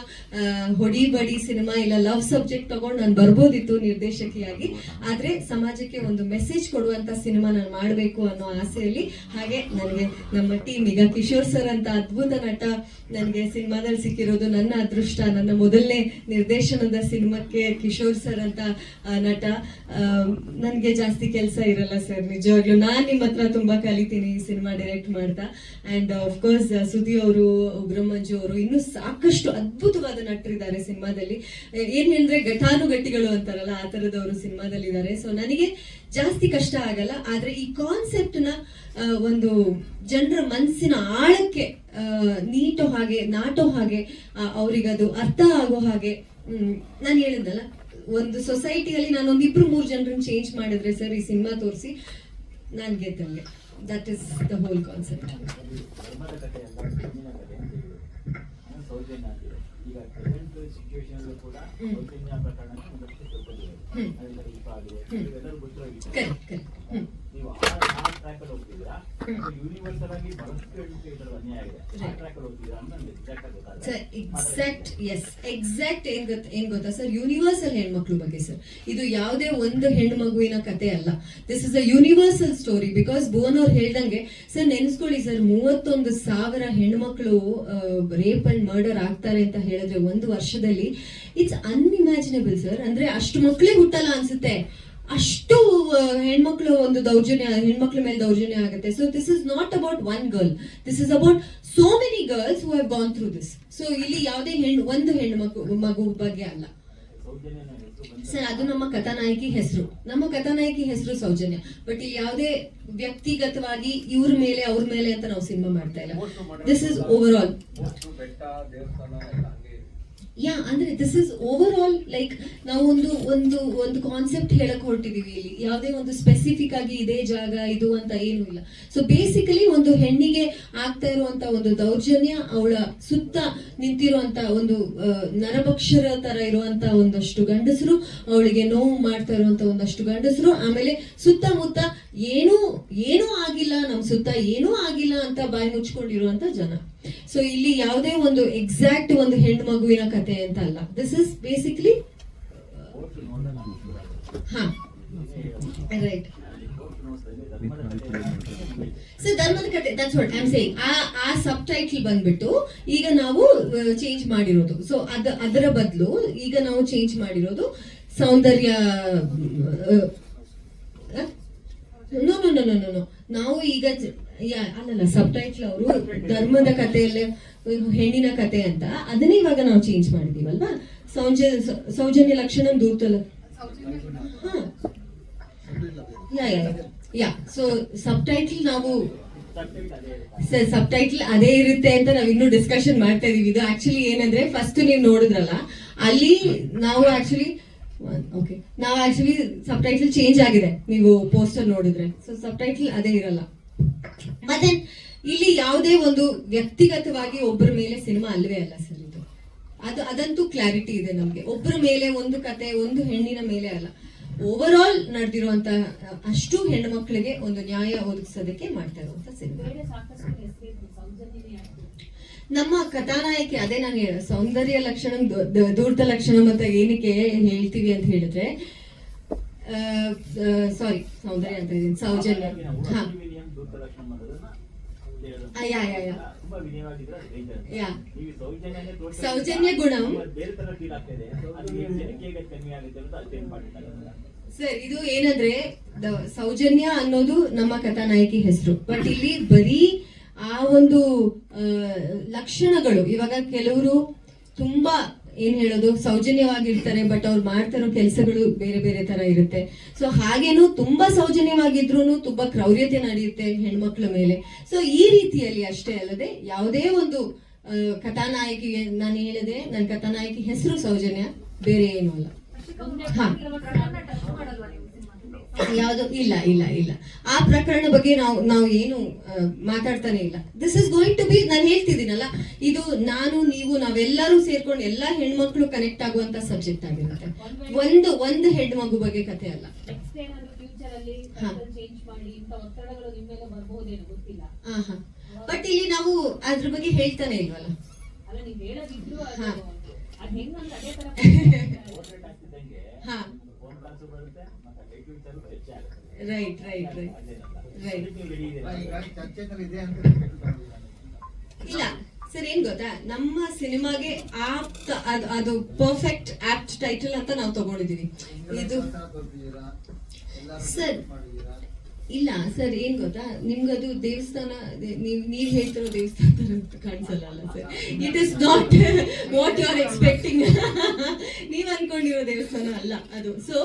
ಹೊಡಿ ಬಡಿ ಸಿನಿಮಾ ಇಲ್ಲ ಲವ್ ಸಬ್ಜೆಕ್ಟ್ ತಗೊಂಡು ನಾನು ಬರ್ಬೋದಿತ್ತು ನಿರ್ದೇಶಕಿಯಾಗಿ. ಆದ್ರೆ ಸಮಾಜಕ್ಕೆ ಒಂದು ಮೆಸೇಜ್ ಕೊಡುವಂತ ಸಿನಿಮಾ ನಾನು ಮಾಡಬೇಕು ಅನ್ನೋ ಆಸೆಯಲ್ಲಿ, ಹಾಗೆ ನನಗೆ ನಮ್ಮ ಟೀಮ್ ಈಗ ಕಿಶೋರ್ ಸರ್ ಅಂತ ಅದ್ಭುತ ನಟ ನನಗೆ ಸಿನಿಮಾದಲ್ಲಿ ಸಿಕ್ಕಿರೋದು ನನ್ನ ಅದೃಷ್ಟ. ನನ್ನ ಮೊದಲನೇ ನಿರ್ದೇಶನದ ಸಿನಿಮಾಕ್ಕೆ ಕಿಶೋರ್ ಸರ್ ಅಂತ ನಟ. ನನಗೆ ಜಾಸ್ತಿ ಕೆಲಸ ಇರಲ್ಲ ಸರ್, ನಿಜವಾಗ್ಲೂ ನಾನು ನಿಮ್ಮ ಹತ್ರ ತುಂಬಾ ಕಲಿತೀನಿ ಈ ಸಿನಿಮಾ ಡೈರೆಕ್ಟ್ ಮಾಡ್ತಾ. ಅಂಡ್ ಆಫ್ ಕೋರ್ಸ್ ಸುದಿ ಅವರು, ಉಗ್ರಂ ಮಂಜು ಅವರು, ಇನ್ನೂ ಸಾಕಷ್ಟು ಅದ್ಭುತವಾದ ನಟರಿದ್ದಾರೆ ಸಿನಿಮಾದಲ್ಲಿ. ಏನ್ ಹೇಳಿದ್ರೆ ಘಟಾನುಘಟಿಗಳು ಅಂತಾರಲ್ಲ, ಆ ತರದವರು ಸಿನಿಮಾದಲ್ಲಿ ಇದ್ದಾರೆ. ಸೊ ನನಗೆ ಜಾಸ್ತಿ ಕಷ್ಟ ಆಗಲ್ಲ. ಆದ್ರೆ ಈ ಕಾನ್ಸೆಪ್ಟ್ ನ ಒಂದು ಜನರ ಮನಸ್ಸಿನ ಆಳಕ್ಕೆ ನೀಟೋ ಹಾಗೆ, ನಾಟೋ ಹಾಗೆ, ಅವ್ರಿಗದು ಅರ್ಥ ಆಗೋ ಹಾಗೆ. ನಾನು ಹೇಳಿದ್ನಲ್ಲ, ಒಂದು ಸೊಸೈಟಿಯಲ್ಲಿ ನಾನು ಒಂದು 2-3 ಜನರನ್ನ ಚೇಂಜ್ ಮಾಡಿದ್ರೆ ಸರ್, ಈ ಸಿನಿಮಾ ತೋರಿಸಿ ನಾನು ಗೆದ್ದಂಗೆ. That is the whole concept. ಧರ್ಮದ ಕಥೆ ಅಲ್ಲ, ಹೆಣ್ಣಿನ ಕಥೆ ಅಂತ ಹೇಳಿ ಸೌಜನ್ಯ ಆಗಿದೆ. ಈಗ ಪ್ರೆಸೆಂಟ್ ಸಿಚುವೇಶನ್ ಕೂಡ ಸೌಜನ್ಯ ಪ್ರಕರಣ ಒಂದಷ್ಟು ತಿಳ್ಕೊಂಡಿದೆ, ಅದರಿಂದ ದೀಪ ಆಗಿದೆ, ಇವೆಲ್ಲರೂ ಗೊತ್ತಿರೋಗಿದೆ. ನೀವು ಆ ಟ್ರ್ಯಾಕ್ ಅಲ್ಲಿ ಹೋಗ್ತಿದ್ದೀರಾ, ಯೂನಿವರ್ಸಲ್ ಆಗಿ ಬಹಳಷ್ಟು ಹೆಣ್ಣು ಅನ್ಯಾಯ ಆಗಿದೆ, ಆ ಟ್ರ್ಯಾಕ್ ಅಲ್ಲಿ ಹೋಗ್ತಿದ್ದೀರಾ ಅಂತ ನನಗೆ ಎಕ್ಸಾಕ್ಟ್ ಆಗಿ ಗೊತ್ತಾಗುತ್ತೆ. ಎಕ್ಸಾಕ್ಟ್ ಏನ್ ಗೊತ್ತಾ ಸರ್, ಯೂನಿವರ್ಸಲ್ ಹೆಣ್ಮಕ್ಳು ಬಗ್ಗೆ ಸರ್. ಇದು ಯಾವುದೇ ಒಂದು ಹೆಣ್ಣು ಮಗುವಿನ ಕತೆ ಅಲ್ಲ. This is a universal story. Because Bhuvan ಅವ್ರು ಹೇಳ್ದಂಗೆ ಸರ್, ನೆನೆಸ್ಕೊಳ್ಳಿ ಸರ್, 31,000 ಹೆಣ್ಮಕ್ಳು ರೇಪ್ ಅಂಡ್ ಮರ್ಡರ್ ಆಗ್ತಾರೆ ಅಂತ ಹೇಳಿದ್ರೆ ಒಂದು ವರ್ಷದಲ್ಲಿ, ಇಟ್ಸ್ ಅನ್ಇಮ್ಯಾಜಿನಬಲ್ ಸರ್. ಅಂದ್ರೆ ಅಷ್ಟು ಮಕ್ಳೇ ಹುಟ್ಟಲ್ಲ ಅನ್ಸುತ್ತೆ, ಅಷ್ಟು ಹೆಣ್ಮಕ್ಳು ಒಂದು ದೌರ್ಜನ್ಯ, ಹೆಣ್ಮಕ್ಳ ಮೇಲೆ ದೌರ್ಜನ್ಯ ಆಗುತ್ತೆ. So this is not about one girl, this is about so many girls who have gone through this. So ಇಲ್ಲಿ ಯಾವುದೇ ಒಂದು ಹೆಣ್ಣು ಮಗು ಬಗ್ಗೆ ಅಲ್ಲ ಸರ್. ಅದು ನಮ್ಮ ಕಥಾನಾಯಕಿ ಹೆಸರು, ನಮ್ಮ ಕಥಾನಾಯಕಿ ಹೆಸರು ಸೌಜನ್ಯ. ಬಟ್ ಇಲ್ಲಿ ಯಾವುದೇ ವ್ಯಕ್ತಿಗತವಾಗಿ ಇವ್ರ ಮೇಲೆ ಅವ್ರ ಮೇಲೆ ಅಂತ ನಾವು ಸಿನಿಮಾ ಮಾಡ್ತಾ ಇಲ್ಲ. This is overall. Yeah, ಅಂದ್ರೆ this is overall. Like ನಾವು ಒಂದು ಕಾನ್ಸೆಪ್ಟ್ ಹೇಳಕ್ ಹೊರಟಿದೀವಿ ಇಲ್ಲಿ. ಯಾವುದೇ ಒಂದು ಸ್ಪೆಸಿಫಿಕ್ ಆಗಿ ಇದೇ ಜಾಗ ಇದು ಅಂತ ಏನು ಇಲ್ಲ. ಸೊ ಬೇಸಿಕಲಿ ಒಂದು ಹೆಣ್ಣಿಗೆ ಆಗ್ತಾ ಇರುವಂತ ಒಂದು ದೌರ್ಜನ್ಯ, ಅವಳ ಸುತ್ತ ನಿಂತಿರುವಂತ ಒಂದು ನರಭಕ್ಷರ ತರ ಇರುವಂತ ಒಂದಷ್ಟು ಗಂಡಸರು, ಅವಳಿಗೆ ನೋವು ಮಾಡ್ತಾ ಇರುವಂತ ಒಂದಷ್ಟು ಗಂಡಸರು, ಆಮೇಲೆ ಸುತ್ತಮುತ್ತ ಏನೂ ಆಗಿಲ್ಲ, ನಮ್ ಸುತ್ತ ಏನೂ ಆಗಿಲ್ಲ ಅಂತ ಬಾಯಿ ಮುಚ್ಕೊಂಡಿರುವಂತ ಜನ. ಸೊ ಇಲ್ಲಿ ಯಾವುದೇ ಒಂದು ಎಕ್ಸಾಕ್ಟ್ ಒಂದು ಹೆಣ್ಣು ಮಗುವಿನ ಕತೆ ಅಂತ ಅಲ್ಲ. This is basically right sir, ಧರ್ಮದ ಕತೆ. That's what I am saying. ಆ ಸಬ್ ಟೈಟಲ್ ಬಂದ್ಬಿಟ್ಟು ಈಗ ನಾವು ಚೇಂಜ್ ಮಾಡಿರೋದು. ಸೊ ಅದರ ಬದಲು ಈಗ ನಾವು ಚೇಂಜ್ ಮಾಡಿರೋದು ಸೌಂದರ್ಯ. No no no no no ನಾವು ಈಗ ಅಲ್ಲಲ್ಲ, ಸಬ್ ಟೈಟ್ಲ್ ಅವರು ಧರ್ಮದ ಕಥೆಯಲ್ಲೇ ಹೆಣ್ಣಿನ ಕತೆ ಅಂತ, ಅದನ್ನೇ ಇವಾಗ ನಾವು ಚೇಂಜ್ ಮಾಡಿದೀವಲ್ವಾ. ಸೌಜನ್ಯ ಲಕ್ಷಣ ದೂರ್ತಲ್ಲ. ಯಾ ಸೊ ಸಬ್ ಟೈಟ್ಲ್ ನಾವು ಸಬ್ ಟೈಟ್ಲ್ ಅದೇ ಇರುತ್ತೆ ಅಂತ ನಾವ್ ಇನ್ನೂ ಡಿಸ್ಕಷನ್ ಮಾಡ್ತಾ ಇದೀವಿ. ಇದು ಆಕ್ಚುಲಿ ಏನಂದ್ರೆ, ಫಸ್ಟ್ ನೀವು ನೋಡಿದ್ರಲ್ಲ ಅಲ್ಲಿ ನಾವು ಆಕ್ಚುಲಿ ಸಬ್ ಟೈಟಲ್ ಚೇಂಜ್ ಆಗಿದೆ, ನೀವು ಪೋಸ್ಟರ್ ನೋಡಿದ್ರೆ. ಸೊ ಸಬ್ ಟೈಟಲ್ ಅದೇ ಇರಲ್ಲ. ಮತ್ತೆ ಇಲ್ಲಿ ಯಾವುದೇ ಒಂದು ವ್ಯಕ್ತಿಗತವಾಗಿ ಒಬ್ಬರ ಮೇಲೆ ಸಿನಿಮಾ ಅಲ್ವೇ ಅಲ್ಲ ಸರ್. ಇದು ಅದಂತೂ ಕ್ಲಾರಿಟಿ ಇದೆ ನಮ್ಗೆ. ಒಬ್ಬರ ಮೇಲೆ ಒಂದು ಕತೆ, ಒಂದು ಹೆಣ್ಣಿನ ಮೇಲೆ ಅಲ್ಲ, ಓವರ್ ಆಲ್ ನಡೆದಿರುವಂತ ಅಷ್ಟು ಹೆಣ್ಣು ಮಕ್ಕಳಿಗೆ ಒಂದು ನ್ಯಾಯ ಒದಗಿಸೋದಕ್ಕೆ ಮಾಡ್ತಾ ಇರುವಂತ ಸಿನಿಮಾ. ನಮ್ಮ ಕಥಾನಾಯಕಿ ಅದೇ ನಾನು ಸೌಂದರ್ಯ ಲಕ್ಷಣ ಧೂರ್ತ ಲಕ್ಷಣ ಮತ್ತೆ ಏನಕ್ಕೆ ಹೇಳ್ತೀವಿ ಅಂತ ಹೇಳಿದ್ರೆ, ಸಾರಿ ಸೌಂದರ್ಯ ಅಂತ ಇದೀನಿ, ಸೌಜನ್ಯ. ಸೌಜನ್ಯ ಗುಣ ಸರ್. ಇದು ಏನಂದ್ರೆ, ಸೌಜನ್ಯ ಅನ್ನೋದು ನಮ್ಮ ಕಥಾನಾಯಕಿ ಹೆಸರು. ಬಟ್ ಇಲ್ಲಿ ಬರೀ ಆ ಒಂದು ಲಕ್ಷಣಗಳು, ಇವಾಗ ಕೆಲವರು ತುಂಬಾ ಏನ್ ಹೇಳೋದು ಸೌಜನ್ಯವಾಗಿರ್ತಾರೆ, ಬಟ್ ಅವ್ರು ಮಾಡ್ತಾರೋ ಕೆಲಸಗಳು ಬೇರೆ ಬೇರೆ ತರ ಇರುತ್ತೆ. ಸೊ ಹಾಗೇನು ತುಂಬಾ ಸೌಜನ್ಯವಾಗಿದ್ರು ತುಂಬಾ ಕ್ರೌರ್ಯತೆ ನಡೆಯುತ್ತೆ ಹೆಣ್ಮಕ್ಳ ಮೇಲೆ. ಸೊ ಈ ರೀತಿಯಲ್ಲಿ ಅಷ್ಟೇ ಅಲ್ಲದೆ ಯಾವುದೇ ಒಂದು ಕಥಾನಾಯಕಿ, ನಾನು ಹೇಳಿದೆ ನನ್ನ ಕಥಾನಾಯಕಿ ಹೆಸರು ಸೌಜನ್ಯ, ಬೇರೆ ಏನು ಅಲ್ಲ. ಯಾವುದು ಇಲ್ಲ ಇಲ್ಲ ಇಲ್ಲ, ಆ ಪ್ರಕರಣ ಬಗ್ಗೆ ನಾವು ಏನು ಮಾತಾಡ್ತಾನೆ ಇಲ್ಲ. This is going to be, ನಾನು ಹೇಳ್ತಿದ್ದೀನಲ್ಲ, ಇದು ನಾನು ನೀವು ನಾವೆಲ್ಲರೂ ಸೇರ್ಕೊಂಡು ಎಲ್ಲಾ ಹೆಣ್ಮಕ್ಳು ಕನೆಕ್ಟ್ ಆಗುವಂತ ಸಬ್ಜೆಕ್ಟ್ ಆಗಿರುತ್ತೆ. ಒಂದು ಹೆಣ್ಣು ಮಗು ಬಗ್ಗೆ ಕತೆ ಅಲ್ಲ. ಬಟ್ ಇಲ್ಲಿ ನಾವು ಅದ್ರ ಬಗ್ಗೆ ಹೇಳ್ತಾನೆ ಇಲ್ವಲ್ಲ. ಅಲ್ಲ ನೀವ್ ಹೇಳೋದಿದ್ರು ಹಾ. ಅದ್ ಹೆಂಗಂತ ಅದೇ ತರ ಓವರ್ರೇಟ್ ಆಗ್ತಿದ್ದಂಗೆ ಹಾ ಫೋನ್ ಕಾಲ್ಸ್ ಬರುತ್ತೆ ಮತ್ತೆ ಲೈಟಿಂಗ್ ಚಾರ್ಜ್ ಹೆಚ್ಚೆ ಆಗುತ್ತೆ. Right right right right. ನೀವು ರೆಡಿ ಇದ್ದೀರಾ? ಚರ್ಚೆಗಳಿದೆ ಅಂತ ಇಲ್ಲ ಸರ್, ಏನ್ ಗೊತ್ತಾ, ನಮ್ಮ ಸಿನಿಮಾಗೆ ಆಪ್ತ ಅದು ಪರ್ಫೆಕ್ಟ್ ಆಪ್ಟ್ ಟೈಟಲ್ ಅಂತ ನಾವು ತಗೊಂಡಿದೀವಿ. ಇದು ಸರ್ ಇಲ್ಲ ಸರ್, ಏನ್ ಗೊತ್ತಾ, ನಿಮ್ಗದು ದೇವಸ್ಥಾನ, ನೀವ್ ಹೇಳ್ತಿರೋ ದೇವಸ್ಥಾನ ತರ ಅಂತ ಕಾಣಿಸಲ್ಲ ಅಲ್ಲ sir. It is not what you are expecting. ನೀವ್ ಅನ್ಕೊಂಡಿರೋ ದೇವಸ್ಥಾನ ಅಲ್ಲ ಅದು. ಸೊ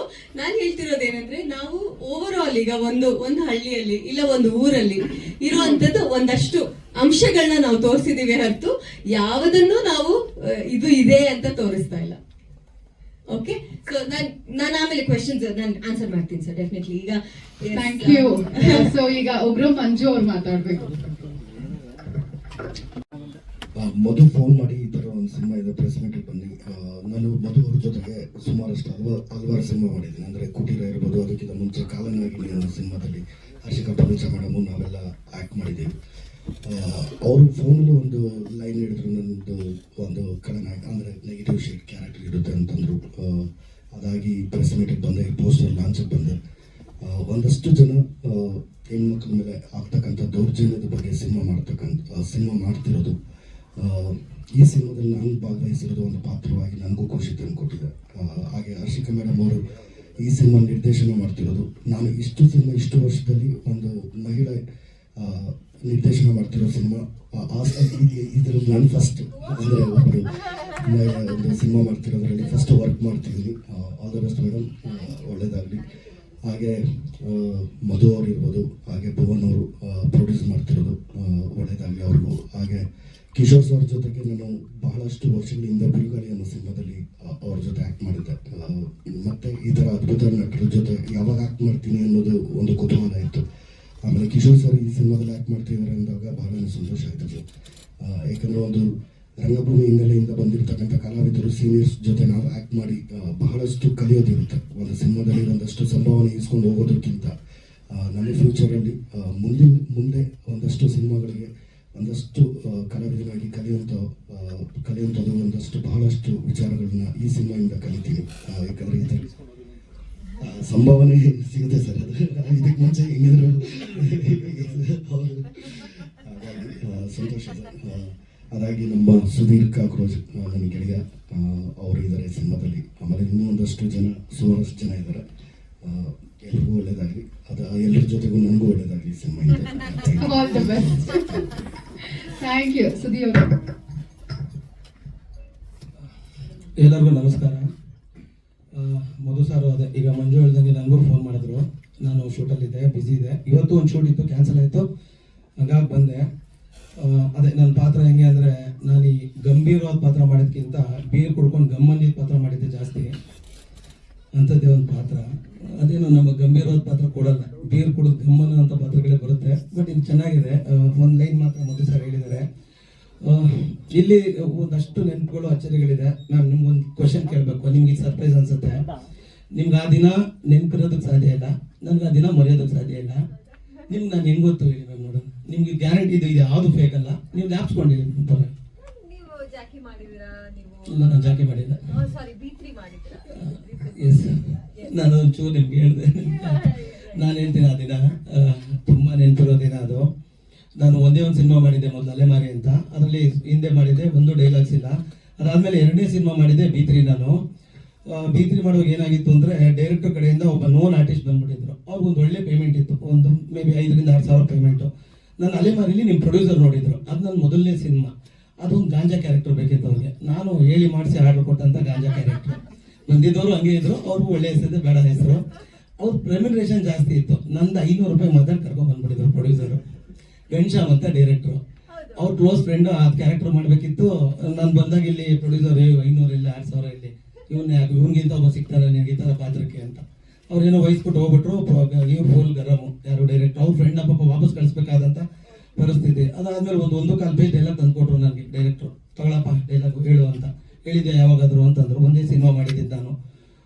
ನಾನ್ ಹೇಳ್ತಿರೋದೇನಂದ್ರೆ, ನಾವು ಓವರ್ ಆಲ್ ಈಗ ಒಂದು ಹಳ್ಳಿಯಲ್ಲಿ ಇಲ್ಲ ಒಂದು ಊರಲ್ಲಿ ಇರುವಂತದ್ದು ಒಂದಷ್ಟು ಅಂಶಗಳನ್ನ ನಾವು ತೋರಿಸಿದೀವಿ ಹೊರತು ಯಾವುದನ್ನು ನಾವು ಇದು ಇದೆ ಅಂತ ತೋರಿಸ್ತಾ ಇಲ್ಲ. ಓಕೆ, ಸೊ ನಾನು ಆಮೇಲೆ ಕ್ವೆಶನ್ಸ್ ನಾನು ಆನ್ಸರ್ ಮಾಡ್ತೀನಿ ಸರ್, ಡೆಫಿನೆಟ್ಲಿ. ಈಗ ಥ್ಯಾಂಕ್ ಯು. ಸೊ ಈಗ ಉಗ್ರಂ ಮಂಜು ಅವ್ರು ಮಾತಾಡ್ಬೇಕು. ಮಧು ಫೋನ್ ಮಾಡಿ ಈ ಥರ ಒಂದು ಸಿನಿಮಾ ಇದೆ, ಪ್ರೆಸ್ ಮೀಟಿಗೆ ಬನ್ನಿ. ನಾನು ಮಧು ಅವ್ರ ಜೊತೆಗೆ ಸುಮಾರಷ್ಟು ಹಲವಾರು ಸಿನಿಮಾ ಮಾಡಿದ್ದೀನಿ. ಅಂದರೆ ಕುಟೀರ ಇರ್ಬೋದು, ಅದಕ್ಕಿಂತ ಮುಂಚೆ ಕಾಲನಾಗಿ ಅನ್ನೋ ಸಿನಿಮಾದಲ್ಲಿ ಹರ್ಷಿಕಾ ಪರಮೇಶ ಮೇಡಮು ನಾವೆಲ್ಲ ಆ್ಯಕ್ಟ್ ಮಾಡಿದ್ದೀವಿ. ಅವರು ಫೋನಲ್ಲಿ ಒಂದು ಲೈನ್ ಹಿಡಿದ್ರು, ನನ್ನದು ಒಂದು ಖಳನಾಯಕ ಅಂದರೆ ನೆಗೆಟಿವ್ ಶೇಡ್ ಕ್ಯಾರೆಕ್ಟರ್ ಇರುತ್ತೆ ಅಂತಂದರು. ಅದಾಗಿ ಪ್ರೆಸ್ ಮೀಟಿಗೆ ಬಂದೆ, ಪೋಸ್ಟರ್ ಲಾಂಚಿಗೆ ಬಂದೆ. ಒಂದಷ್ಟು ಜನ ಹೆಣ್ಮಕ್ಳ ಮೇಲೆ ಆಗ್ತಕ್ಕಂಥ ದೌರ್ಜನ್ಯದ ಬಗ್ಗೆ ಸಿನಿಮಾ ಮಾಡ್ತಿರೋದು, ಈ ಸಿನಿಮಾದಲ್ಲಿ ನಾನು ಭಾಗವಹಿಸಿರೋದು ಒಂದು ಪಾತ್ರವಾಗಿ ನನಗೂ ಖುಷಿ ತಂದುಕೊಟ್ಟಿದೆ. ಹಾಗೆ ಹರ್ಷಿಕಾ ಮೇಡಮ್ ಅವರು ಈ ಸಿನಿಮಾ ನಿರ್ದೇಶನ ಮಾಡ್ತಿರೋದು. ನಾನು ಇಷ್ಟು ವರ್ಷದಲ್ಲಿ ಒಂದು ಮಹಿಳೆ ನಿರ್ದೇಶನ ಮಾಡ್ತಿರೋ ಸಿನಿಮಾ ಇದರಲ್ಲಿ ನಾನು ಫಸ್ಟ್, ಅಂದರೆ ಒಬ್ಬರು ಒಂದು ಸಿನಿಮಾ ಮಾಡ್ತಿರೋದ್ರಲ್ಲಿ ಫಸ್ಟ್ ವರ್ಕ್ ಮಾಡ್ತಿದ್ದೀನಿ. ಆಲ್ ದ ಬೆಸ್ಟ್ ಮೇಡಮ್, ಒಳ್ಳೇದಾಗಲಿ. ಹಾಗೆ ಮಧು ಅವರು ಇರ್ಬೋದು, ಹಾಗೆ ಭುವನ್ ಅವರು ಪ್ರೊಡ್ಯೂಸ್ ಮಾಡ್ತಿರೋದು, ಒಳ್ಳೇದಾಗಲಿ ಅವ್ರಿಗೂ. ಹಾಗೆ ಕಿಶೋರ್ ಸರ್ ಜೊತೆಗೆ ನಾನು ಬಹಳಷ್ಟು ವರ್ಷಗಳಿಂದ ಬಿರುಗಾಳಿ ಅನ್ನೋ ಸಿನಿಮಾದಲ್ಲಿ ಅವ್ರ ಜೊತೆ ಆ್ಯಕ್ಟ್ ಮಾಡಿದ್ದೆ. ಮತ್ತು ಈ ಥರ ಅದ್ಭುತ ನಟರ ಜೊತೆ ಯಾವಾಗ ಆ್ಯಕ್ಟ್ ಮಾಡ್ತೀನಿ ಅನ್ನೋದು ಒಂದು ಕುತೂಹಲ ಇತ್ತು. ಆಮೇಲೆ ಕಿಶೋರ್ ಸರ್ ಈ ಸಿನಿಮಾದಲ್ಲಿ ಆ್ಯಕ್ಟ್ ಮಾಡ್ತಿದ್ದಾರೆ ಅಂದಾಗ ಬಹಳ ಸಂತೋಷ ಆಯ್ತು. ಯಾಕಂದರೆ ಒಂದು ರಂಗಭೂಮಿ ಹಿನ್ನೆಲೆಯಿಂದ ಬಂದಿರತಕ್ಕಂಥ ಕಲಾವಿದರು ಸೀನಿಯರ್ಸ್ ಜೊತೆ ನಾವು ಆ್ಯಕ್ಟ್ ಮಾಡಿ ಬಹಳಷ್ಟು ಕಲಿಯೋದಿರುತ್ತೆ. ಒಂದು ಸಿನಿಮಾದಲ್ಲಿ ಒಂದಷ್ಟು ಸಂಭಾವನೆ ಇಸ್ಕೊಂಡು ಹೋಗೋದಕ್ಕಿಂತ ನಮ್ಮ ಫ್ಯೂಚರಲ್ಲಿ ಮುಂದೆ ಒಂದಷ್ಟು ಸಿನಿಮಾಗಳಿಗೆ ಒಂದಷ್ಟು ಕಲಾವಿದರಾಗಿ ಕಲಿಯುವಂಥದ್ದು ಒಂದಷ್ಟು ಬಹಳಷ್ಟು ವಿಚಾರಗಳನ್ನ ಈ ಸಿನಿಮಾಯಿಂದ ಕಲಿತೀನಿ. ಯಾಕಂದರೆ ಇದರಲ್ಲಿ ಸಂಭಾವನೆ ಸಿಗುತ್ತೆ ಸರ್. ಅದು ಇದಕ್ಕೆ ಮುಂಚೆ ಹೆಂಗಿದ್ರು ಅವರು ಸಂತೋಷ ಸರ್. ಅದಾಗಿ ನಮ್ಮ ಸುಧೀರ್ ಕಾಕ್ರೋಜ್ ನನ್ನ ಗೆಳೆಯ, ಅವರು ಇದ್ದಾರೆ ಸಿನಿಮಾದಲ್ಲಿ. ಆಮೇಲೆ ಇನ್ನೂ ಒಂದಷ್ಟು ಜನ, ಸುಮಾರಷ್ಟು ಜನ ಇದ್ದಾರೆ. ಎಲ್ರಿಗೂ ಒಳ್ಳೇದಾಗಲಿ. ಎಲ್ಲರ ಜೊತೆಗೂ ನನಗೂ ಒಳ್ಳೇದಾಗಲಿ cinema. All the best. Thank you. Sudheer ಅವರು. ಎಲ್ಲರಿಗೂ ನಮಸ್ಕಾರ. ಮಧು ಸಾರು ಅದೇ ಈಗ ಮಂಜು ಹೇಳ್ದಂಗೆ ನನಗೂ ಫೋನ್ ಮಾಡಿದ್ರು. ನಾನು ಶೂಟಲ್ಲಿದ್ದೆ, ಬ್ಯುಸಿ ಇದೆ. ಇವತ್ತು ಒಂದು ಶೂಟ್ ಇತ್ತು, ಕ್ಯಾನ್ಸಲ್ ಆಯಿತು, ಹಾಗಾಗಿ ಬಂದೆ. ಅದೇ ನನ್ನ ಪಾತ್ರ ಹೆಂಗೆ ಅಂದರೆ, ನಾನು ಈ ಗಂಭೀರವಾದ ಪಾತ್ರ ಮಾಡೋದಕ್ಕಿಂತ ಬೀರ್ ಕುಡ್ಕೊಂಡು ಗಮ್ಮಂದಿದ್ದ ಪಾತ್ರ ಮಾಡಿದ್ದೆ ಜಾಸ್ತಿ. ಅಂಥದ್ದೇ ಒಂದು ಪಾತ್ರ. ಅದೇನು ನಮ್ಮ ಗಂಭೀರವಾದ ಪಾತ್ರ ಕೊಡಲ್ಲ, ಬೀರ್ ಕುಡಿದು ಗಮ್ಮನ ಅಂತ ಪಾತ್ರಗಳೇ ಬರುತ್ತೆ. ಬಟ್ ಇದು ಚೆನ್ನಾಗಿದೆ. ಒಂದು ಲೈನ್ ಮಾತ್ರ ಮಧು ಸರ್ ಹೇಳಿದ್ದಾರೆ. ಇಲ್ಲಿ ಒಂದಷ್ಟು ನೆನಪುಗಳು, ಅಚ್ಚರಿಗಳಿದೆ. ನಾನು ನಿಮ್ಗೊಂದು ಕ್ವಶನ್ ಕೇಳಬೇಕು, ನಿಮ್ಗೆ ಸರ್ಪ್ರೈಸ್ ಅನ್ಸುತ್ತೆ. ನಿಮ್ಗೆ ಆ ದಿನ ನೆನಪಿರೋದಕ್ಕೆ ಸಾಧ್ಯ ಇಲ್ಲ, ನನಗೆ ಆ ದಿನ ಮರೆಯೋದಕ್ಕೆ ಸಾಧ್ಯ ಇಲ್ಲ. ನಿಮ್ಗೆ ನಾನು ಹೆಂಗೆ ಗೊತ್ತು ಹೇಳಿ ಮ್ಯಾಮ್ ನೋಡೋಣ. ನಿಮ್ಗೆ ಗ್ಯಾರಂಟಿ ಇದು ಯಾವುದು ಫೇಕ್ ಅಲ್ಲ, ನೀವು ಲ್ಯಾಪ್ಸ್ಕೊಂಡಿರಿ. ನೀವು ಜಾಕಿ ಮಾಡಿದಿರಾ? ಇಲ್ಲ, ನಾನು ಜಾಕಿ ಮಾಡಿಲ್ಲ. ಸಾರಿ, B3 ಮಾಡಿದಿರಾ? ಎಸ್, ನಾನು ಒಂಚೂರು ನಿಮ್ಗೆ ಹೇಳಿದೆ. ನಾನು ಹೇಳ್ತೀನಿ, ಆ ದಿನ ತುಂಬ ನೆನಪಿರೋ ದಿನ ಅದು. ನಾನು ಒಂದೇ ಒಂದು ಸಿನಿಮಾ ಮಾಡಿದ್ದೆ ಮೊದಲು, ಅಲೆಮಾರಿ ಅಂತ. ಅದರಲ್ಲಿ ಹಿಂದೆ ಮಾಡಿದ್ದೆ, ಒಂದು ಡೈಲಾಗ್ಸ್ ಇಲ್ಲ. ಅದಾದಮೇಲೆ ಎರಡನೇ ಸಿನಿಮಾ ಮಾಡಿದ್ದೆ B3. ನಾನು B3 ಮಾಡುವಾಗ ಏನಾಗಿತ್ತು ಅಂದರೆ, ಡೈರೆಕ್ಟರ್ ಕಡೆಯಿಂದ ಒಬ್ಬ ನೋನ್ ಆರ್ಟಿಸ್ಟ್ ಬಂದ್ಬಿಟ್ಟಿದ್ರು. ಅವ್ರಿಗೊಂದು ಒಳ್ಳೆ ಪೇಮೆಂಟ್ ಇತ್ತು, ಒಂದು ಮೇ ಬಿ 5,000 to 6,000 ಪೇಮೆಂಟು. ನಾನು ಅಲೆಮಾರಿಲಿ ನಿಮ್ಮ ಪ್ರೊಡ್ಯೂಸರ್ ನೋಡಿದ್ರು, ಅದು ನನ್ನ ಮೊದಲನೇ ಸಿನಿಮಾ. ಅದೊಂದು ಗಾಂಜಾ ಕ್ಯಾರೆಕ್ಟರ್ ಬೇಕಿತ್ತು ಅವ್ರಿಗೆ. ನಾನು ಹೇಳಿ ಮಾಡಿಸಿ ಆರ್ಡರ್ ಕೊಟ್ಟಂಥ ಗಾಂಜಾ ಕ್ಯಾರೆಕ್ಟರ್. ಬಂದಿದ್ದವರು ಹಂಗೆ ಇದ್ರು, ಅವ್ರಿಗೂ ಒಳ್ಳೆ ಹೆಸರಿದೆ, ಬೇಡ ಹೆಸರು. ಅವ್ರ ರೆಮ್ಯುನರೇಷನ್ ಜಾಸ್ತಿ ಇತ್ತು. ನಂದು 500 ರೂಪಾಯಿ ಮಾತಾಡಿ ಕರ್ಕೊಂಡು ಬಂದ್ಬಿಟ್ಟಿದ್ರು ಪ್ರೊಡ್ಯೂಸರು. ಗಣಶ್ಯಾಮ್ ಅಂತ ಡೈರೆಕ್ಟ್ರು, ಅವ್ರ ಕ್ಲೋಸ್ ಫ್ರೆಂಡು. ಆ ಕ್ಯಾರೆಕ್ಟರ್ ಮಾಡಬೇಕಿತ್ತು. ನಾನು ಬಂದಾಗ ಇಲ್ಲಿ ಪ್ರೊಡ್ಯೂಸರ್ 500 ಇಲ್ಲ 6,000 ಇಲ್ಲಿ, ಇವ್ನಿಗಿಂತ ಒಬ್ಬ ಸಿಗ್ತಾರೆ ನಿನಗೆ ಈ ಥರ ಪಾತ್ರಕ್ಕೆ ಅಂತ. ಅವ್ರೇನೋ ವಹಿಸ್ಬಿಟ್ಟು ಹೋಗ್ಬಿಟ್ರು. ಇವ್ರು ಫುಲ್ ಗರಮು, ಯಾರು ಡೈರೆಕ್ಟ್ ಅವ್ರ ಫ್ರೆಂಡ್ನ ಪಾಪ ವಾಪಸ್ ಕಳಿಸ್ಬೇಕಾದಂಥ ಪರಿಸ್ಥಿತಿ. ಅದಾದ್ಮೇಲೆ ಒಂದು 1.25 ಪೇಜ್ ಡೈಲಾಗ್ ತಂದುಕೊಟ್ರು ನನಗೆ ಡೈರೆಕ್ಟ್ರು. ತಗೊಳಪ್ಪ ಡೈಲಾಗು ಹೇಳು ಅಂತ. ಹೇಳಿದ್ದೆ ಯಾವಾಗಾದ್ರು ಅಂತಂದ್ರು. ಒಂದೇ ಸಿನಿಮಾ ಮಾಡಿದ್ದಿದ್ದು ನಾನು.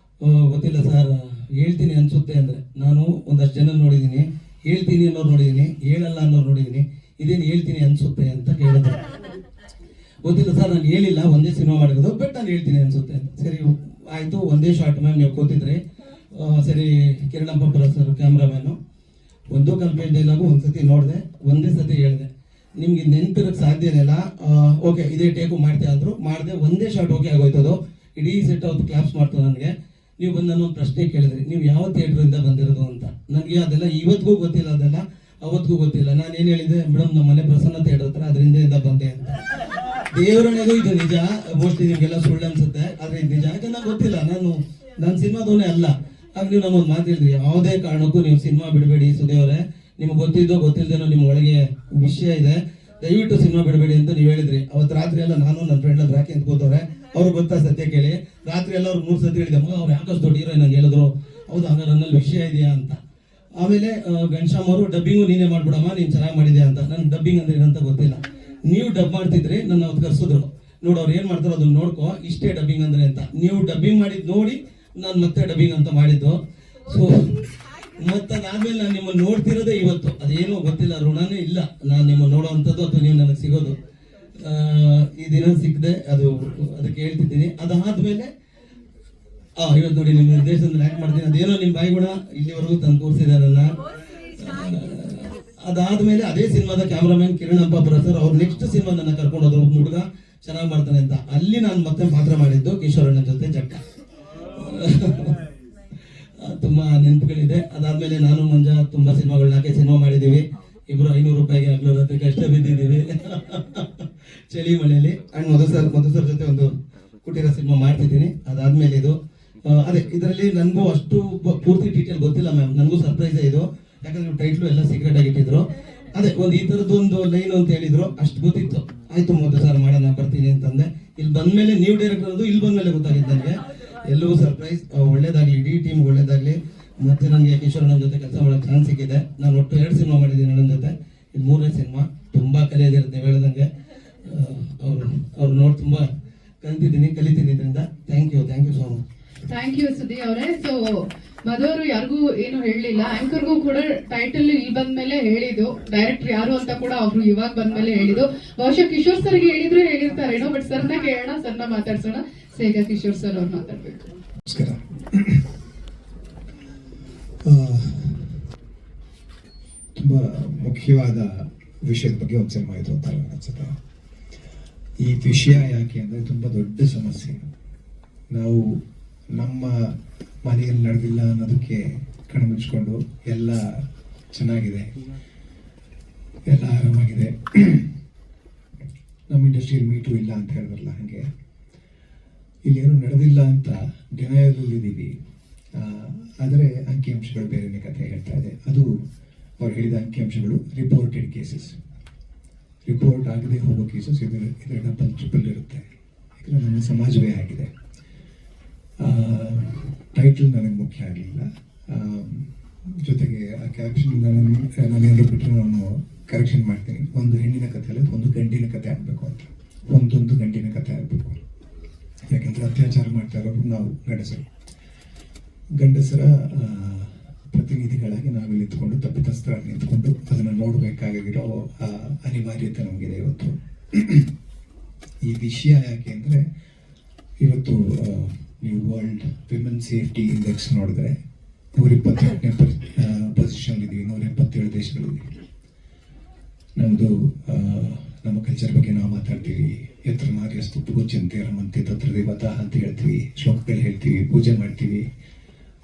ಗೊತ್ತಿಲ್ಲ ಸರ್, ಹೇಳ್ತೀನಿ ಅನಿಸುತ್ತೆ ಅಂದರೆ. ನಾನು ಒಂದಷ್ಟು ಜನ ನೋಡಿದ್ದೀನಿ, ಹೇಳ್ತೀನಿ ಅನ್ನೋರು ನೋಡಿದ್ದೀನಿ, ಹೇಳಲ್ಲ ಅನ್ನೋರು ನೋಡಿದ್ದೀನಿ. ಇದೇನು ಹೇಳ್ತೀನಿ ಅನ್ಸುತ್ತೆ ಅಂತ ಕೇಳಿದ್ರು. ಗೊತ್ತಿಲ್ಲ ಸರ್, ನಾನು ಹೇಳಿಲ್ಲ, ಒಂದೇ ಸಿನಿಮಾ ಮಾಡಿರೋದು, ಬಟ್ ನಾನು ಹೇಳ್ತೀನಿ ಅನ್ಸುತ್ತೆ ಅಂತ. ಸರಿ ಆಯಿತು, ಒಂದೇ ಶಾರ್ಟ್ ಮ್ಯಾಮ್ ನೀವು ಕೂತಿದ್ರಿ. ಸರಿ, ಕಿರಣಪ್ಪ ಸರ್ ಕ್ಯಾಮ್ರಾಮ್ಯಾನು, ಒಂದೂ ಕಂಪ್ಲೇಂಟ್ ಡೈಲಾಗು ಒಂದ್ಸತಿ ನೋಡಿದೆ, ಒಂದೇ ಸತಿ ಹೇಳಿದೆ, ನಿಮ್ಗೆ ನೆನಪಿರೋಕ್ಕೆ ಸಾಧ್ಯನೇ ಇಲ್ಲ, ಓಕೆ ಇದೇ ಟೇಕು ಮಾಡ್ತೀಯ ಅಂದರು. ಮಾಡಿದೆ, ಒಂದೇ ಶಾರ್ಟ್ ಓಕೆ ಆಗೋಯ್ತದು. ಇಡೀ ಸೆಟ್ ಅವತ್ತು ಕ್ಲಾಪ್ಸ್ ಮಾಡ್ತು ನನಗೆ. ನೀವು ಬಂದು ನನ್ನೊಂದು ಪ್ರಶ್ನೆ ಕೇಳಿದ್ರಿ, ನೀವು ಯಾವ ಥಿಯೇಟ್ರಿಂದ ಬಂದಿರೋದು ಅಂತ. ನನಗೆ ಅದೆಲ್ಲ ಇವತ್ತಿಗೂ ಗೊತ್ತಿಲ್ಲ, ಅದೆಲ್ಲ ಅವತ್ತಿಗೂ ಗೊತ್ತಿಲ್ಲ. ನಾನು ಏನು ಹೇಳಿದೆ, ಮೇಡಮ್ ನಮ್ಮ ಮನೆ ಪ್ರಸನ್ನ ಥಿಯೇಟರ್ ಹತ್ರ ಅದರಿಂದ ಬಂದೆ ಅಂತ. ದೇವರನೆಗೂ ಇದು ನಿಜ, ಮೋಸ್ಟ್ಲಿ ನಿಮಗೆಲ್ಲ ಸುಳ್ಳು ಅನ್ಸುತ್ತೆ, ಆದರೆ ಇದು ನಿಜ. ಯಾಕಂದ್ರೆ ನಂಗೆ ಗೊತ್ತಿಲ್ಲ, ನಾನು ಸಿನಿಮಾದವನೇ ಅಲ್ಲ. ಆಗ ನೀವು ನಮ್ಮೊಂದು ಮಾತು ಹೇಳಿದ್ರಿ, ಯಾವುದೇ ಕಾರಣಕ್ಕೂ ನೀವು ಸಿನಿಮಾ ಬಿಡಬೇಡಿ ಸುದೇವ್ರೆ, ನಿಮ್ಗೆ ಗೊತ್ತಿದ್ದೋ ಗೊತ್ತಿಲ್ಲದೇನೋ ನಿಮ್ಮ ಒಳಗೆ ವಿಷಯ ಇದೆ, ದಯವಿಟ್ಟು ಸಿನಿಮಾ ಬಿಡಬೇಡಿ ಅಂತ ನೀವು ಹೇಳಿದ್ರಿ. ಅವತ್ತು ರಾತ್ರಿ ಎಲ್ಲ ನಾನು ನನ್ನ ಫ್ರೆಂಡ್ ಎಲ್ಲ ರಾಕಿ ಅಂತ ಕೂತವ್ರೆ, ಅವ್ರು ಗೊತ್ತಾ ಸತ್ಯ ಕೇಳಿ. ರಾತ್ರಿ ಎಲ್ಲ ಅವ್ರು 3 ಸತಿ ಹೇಳಿದೆ, ಮಗ ಅವ್ರು ಯಾಕಷ್ಟು ದೊಡ್ಡ ಹೀರೋ ನಂಗೆ ಹೇಳಿದ್ರು. ಹೌದು, ಹಂಗಾರೆ ನನ್ನಲ್ಲಿ ವಿಷಯ ಇದೆಯಾ ಅಂತ. ಆಮೇಲೆ ಘನಶ್ಯಾಮ್ ಅವರು, ಡಬ್ಬಿಂಗು ನೀನೇ ಮಾಡ್ಬಿಡಮ್ಮ, ನೀನು ಚೆನ್ನಾಗಿ ಮಾಡಿದ್ಯಾ ಅಂತ. ನನ್ಗೆ ಡಬ್ಬಿಂಗ್ ಅಂದ್ರೆ ಏನಂತ ಗೊತ್ತಿಲ್ಲ. ನೀವು ಡಬ್ ಮಾಡ್ತಿದ್ರಿ, ನನ್ನ ಅವತ್ತು ಕರ್ಸಿದ್ರು. ನೋಡು ಅವ್ರು ಏನು ಮಾಡ್ತಾರೋ ಅದನ್ನ ನೋಡ್ಕೋ, ಇಷ್ಟೇ ಡಬ್ಬಿಂಗ್ ಅಂದ್ರೆ ಅಂತ. ನೀವು ಡಬ್ಬಿಂಗ್ ಮಾಡಿದ್ದು ನೋಡಿ ನಾನು ಮತ್ತೆ ಡಬ್ಬಿಂಗ್ ಅಂತ ಮಾಡಿದ್ದು. ಸೊ ಮತ್ತೆ ಅದಾದ್ಮೇಲೆ ನಾನು ನಿಮ್ಮನ್ನು ನೋಡ್ತಿರೋದೇ ಇವತ್ತು. ಅದೇನೋ ಗೊತ್ತಿಲ್ಲ, ಋಣನೇ ಇಲ್ಲ ನಾನು ನಿಮ್ಮನ್ನು ನೋಡೋವಂಥದ್ದು ಅಥವಾ ನೀವು ನನಗೆ ಸಿಗೋದು. ಈ ದಿನ ಸಿಕ್ಕದೆ, ಅದಕ್ಕೆ ಹೇಳ್ತಿದ್ದೀನಿ. ಅದಾದ್ಮೇಲೆ ಇವತ್ತು ನೋಡಿ ನಿಮ್ಮ ನಿರ್ದೇಶನದಲ್ಲಿ ಆ್ಯಕ್ಟ್ ಮಾಡ್ತೀನಿ, ಅದೇನೋ ನಿಮ್ಮ ಬಾಯಿಗುಣ ಇಲ್ಲಿವರೆಗೂ ತಂದು ಕೂರಿಸಿದೆ ನನ್ನ. ಅದಾದ್ಮೇಲೆ ಅದೇ ಸಿನಿಮಾದ ಕ್ಯಾಮ್ರಾಮನ್ ಕಿರಣಪ್ಪ ಸರ್ ಅವ್ರು ನೆಕ್ಸ್ಟ್ ಸಿನಿಮಾ ನನ್ನ ಕರ್ಕೊಂಡು ಹೋದ್ರು, ಒಬ್ಬ ಹುಡುಗ ಚೆನ್ನಾಗಿ ಮಾಡ್ತಾನೆ ಅಂತ. ಅಲ್ಲಿ ನಾನು ಮತ್ತೆ ಪಾತ್ರ ಮಾಡಿದ್ದು ಕಿಶೋರಣ್ಣ ಜೊತೆ ಜಟ್ಟ. ತುಂಬಾ ನೆನಪುಗಳಿದೆ. ಅದಾದ್ಮೇಲೆ ನಾನು ಮಂಜಾ ತುಂಬಾ ಸಿನಿಮಾಗಳನ್ನ ಹಾಕಿ ಸಿನಿಮಾ ಮಾಡಿದೀವಿ. ಇಬ್ರು 500 ರೂಪಾಯಿಗೆ ಹಗಲು ರಾತ್ರಿ ಕಷ್ಟ ಬಿದ್ದಿದ್ದೀವಿ ಚಳಿ ಮಳೆಯಲ್ಲಿ. ಅಂಡ್ ಮಧು ಸರ್ ಜೊತೆ ಒಂದು ಕುಟೀರ ಸಿನಿಮಾ ಮಾಡ್ತಿದ್ದೀನಿ. ಅದಾದ್ಮೇಲೆ ಇದು ಅದೇ, ಇದರಲ್ಲಿ ನನಗೂ ಅಷ್ಟು ಪೂರ್ತಿ ಡೀಟೇಲ್ ಗೊತ್ತಿಲ್ಲ ಮ್ಯಾಮ್, ನನಗೂ ಸರ್ಪ್ರೈಸ್ ಇದು. ಯಾಕಂದ್ರೆ ಟೈಟ್ಲು ಎಲ್ಲ ಸೀಕ್ರೆಟ್ ಆಗಿ ಇಟ್ಟಿದ್ರು. ಅದೇ ಒಂದು ಈ ಥರದ್ದೊಂದು ಲೈನ್ ಅಂತ ಹೇಳಿದ್ರು, ಅಷ್ಟು ಗೊತ್ತಿತ್ತು. ಆಯ್ತು ಮಧು ಸರ್ ಮಾಡೋಣ, ಬರ್ತೀನಿ ಅಂತಂದೆ. ಇಲ್ಲಿ ಬಂದ್ಮೇಲೆ ನೀವು ಡೈರೆಕ್ಟರ್ ಅದು ಇಲ್ಲಿ ಬಂದ್ಮೇಲೆ ಗೊತ್ತಾಗಿತ್ತು ನನಗೆ. ಎಲ್ಲವೂ ಸರ್ಪ್ರೈಸ್. ಒಳ್ಳೇದಾಗ್ಲಿ, ಇಡೀ ಟೀಮ್ ಒಳ್ಳೇದಾಗ್ಲಿ. ಮತ್ತೆ ನನಗೆ ಕಿಶೋರಣ್ಣ ಜೊತೆ ಕೆಲಸ ಮಾಡೋಕ್ಕೆ ಚಾನ್ಸ್ ಸಿಕ್ಕಿದೆ. ನಾನು ಒಟ್ಟು 2 ಸಿನಿಮಾ ಮಾಡಿದ್ದೀನಿ ನನ್ನ ಜೊತೆ, ಇದು 3ನೇ ಸಿನಿಮಾ. ತುಂಬಾ ಕಲಿಯೋದಿರುತ್ತೆ ನೀವು ಹೇಳ್ದಂಗೆ. ಅವ್ರು ನೋಡಿ ತುಂಬಾ ಕಲಿತೀನಿ ಇದರಿಂದ. Thank you so much. Thank you ಸುದ್ದಿ ಅವರೇ. ಸೊ ಮಧು ಅವರು ಯಾರಿಗೂ ಏನು ಹೇಳಲಿಲ್ಲ, ಆಂಕರ್ಗೂ ಕೂಡ ಟೈಟಲ್ ಇಲ್ಲಿ ಬಂದ್ಮೇಲೆ ಹೇಳಿದ್ದು, ಡೈರೆಕ್ಟರ್ ಯಾರು ಅಂತ ಕೂಡ ಅವರು ಇವಾಗ ಬಂದ್ಮೇಲೆ ಹೇಳಿದ್ದು. ಬಹುಶಃ ಕಿಶೋರ್ ಸರ್ಗೆ ಹೇಳಿರ್ತಾರೇನೋ, ಬಟ್ ಸರ್ನ ಕೇಳೋಣ, ಸರ್ನ ಮಾತಾಡ್ಸೋಣ. ಈಗ ಕಿಶೋರ್ ಸರ್ ಅವ್ರು ಮಾತಾಡ್ಬೇಕು. ನಮಸ್ಕಾರ. ತುಂಬಾ ಮುಖ್ಯವಾದ ವಿಷಯದ ಬಗ್ಗೆ ಒಂದು ಸಿನಿಮಾ ಇದು ಅಂತ ಅನ್ಸುತ್ತೆ. ಈ ವಿಷಯ ಯಾಕೆ ಅಂದ್ರೆ ತುಂಬಾ ದೊಡ್ಡ ಸಮಸ್ಯೆ. ನಾವು ನಮ್ಮ ಮನೆಯಲ್ಲಿ ನಡೆದಿಲ್ಲ ಅನ್ನೋದಕ್ಕೆ ಕಣ್ಮುಚ್ಕೊಂಡು ಎಲ್ಲ ಚೆನ್ನಾಗಿದೆ, ಎಲ್ಲ ಆರಾಮಾಗಿದೆ, ನಮ್ಮ ಇಂಡಸ್ಟ್ರಿಯಲ್ಲಿ ಮೀಟು ಇಲ್ಲ ಅಂತ ಹೇಳಿದ್ರಲ್ಲ, ಹಾಗೆ ಇಲ್ಲೇನು ನಡೆದಿಲ್ಲ ಅಂತ ಡಿನಯದಲ್ಲಿದ್ದೀವಿ. ಆದರೆ ಅಂಕಿಅಂಶಗಳು ಬೇರೆನೇ ಕಥೆ ಹೇಳ್ತಾ ಇದೆ. ಅದು ಅವ್ರು ಹೇಳಿದ ಅಂಕಿಅಂಶಗಳು ರಿಪೋರ್ಟೆಡ್ ಕೇಸಸ್, ರಿಪೋರ್ಟ್ ಆಗದೆ ಹೋಗೋ ಕೇಸಸ್ ಇದರ ಡಬಲ್ ಟ್ರಿಪಲ್ ಇರುತ್ತೆ. ಯಾಕಂದರೆ ನಮ್ಮ ಸಮಾಜವೇ ಆಗಿದೆ. ಟೈಟಲ್ ನನಗೆ ಮುಖ್ಯ ಆಗಲಿಲ್ಲ, ಜೊತೆಗೆ ಆ ಕ್ಯಾಪ್ಷನ್ ನಾನೇನಾದ್ರು ಬಿಟ್ಟರೆ ನಾನು ಕರೆಕ್ಷನ್ ಮಾಡ್ತೀನಿ. ಒಂದು ಹೆಣ್ಣಿನ ಕಥೆ ಅಲ್ಲ, ಒಂದು ಗಂಡಿನ ಕಥೆ ಆಗಬೇಕು ಅಂತ. ಒಂದೊಂದು ಗಂಡಿನ ಕಥೆ ಆಗಬೇಕು. ಯಾಕೆಂದರೆ ಅತ್ಯಾಚಾರ ಮಾಡ್ತಾ ಇರೋರು ನಾವು ಗಂಡಸರ ಪ್ರತಿನಿಧಿಗಳಾಗಿ ನಾವಿಲ್ಲಿ ನಿಂತ್ಕೊಂಡು, ತಪ್ಪಿತಸ್ಥರಾಗಿ ನಿಂತ್ಕೊಂಡು ಅದನ್ನು ನೋಡಬೇಕಾಗಿರೋ ಅನಿವಾರ್ಯತೆ ನಮಗಿದೆ ಇವತ್ತು. ಈ ವಿಷಯ ಯಾಕೆ ಅಂದರೆ ಇವತ್ತು ನೀವು ವರ್ಲ್ಡ್ ವಿಮೆನ್ ಸೇಫ್ಟಿ ಇಂಡೆಕ್ಸ್ ನೋಡಿದ್ರೆ 128ನೇ ಪೊಸಿಷನ್ ಇದ್ದೀವಿ, 177 ದೇಶಗಳಿದ್ದೀವಿ. ನಮ್ಮದು ನಮ್ಮ ಕಲ್ಚರ್ ಬಗ್ಗೆ ನಾವು ಮಾತಾಡ್ತೀವಿ. ಯತ್ರ ನಾರ್ಯಸ್ತು ಪೂಜ್ಯಂತೆ ರಮಂತೆ ತತ್ರ ದೇವತಾ ಅಂತ ಹೇಳ್ತೀವಿ, ಶ್ಲೋಕಗಳು ಹೇಳ್ತೀವಿ, ಪೂಜೆ ಮಾಡ್ತೀವಿ,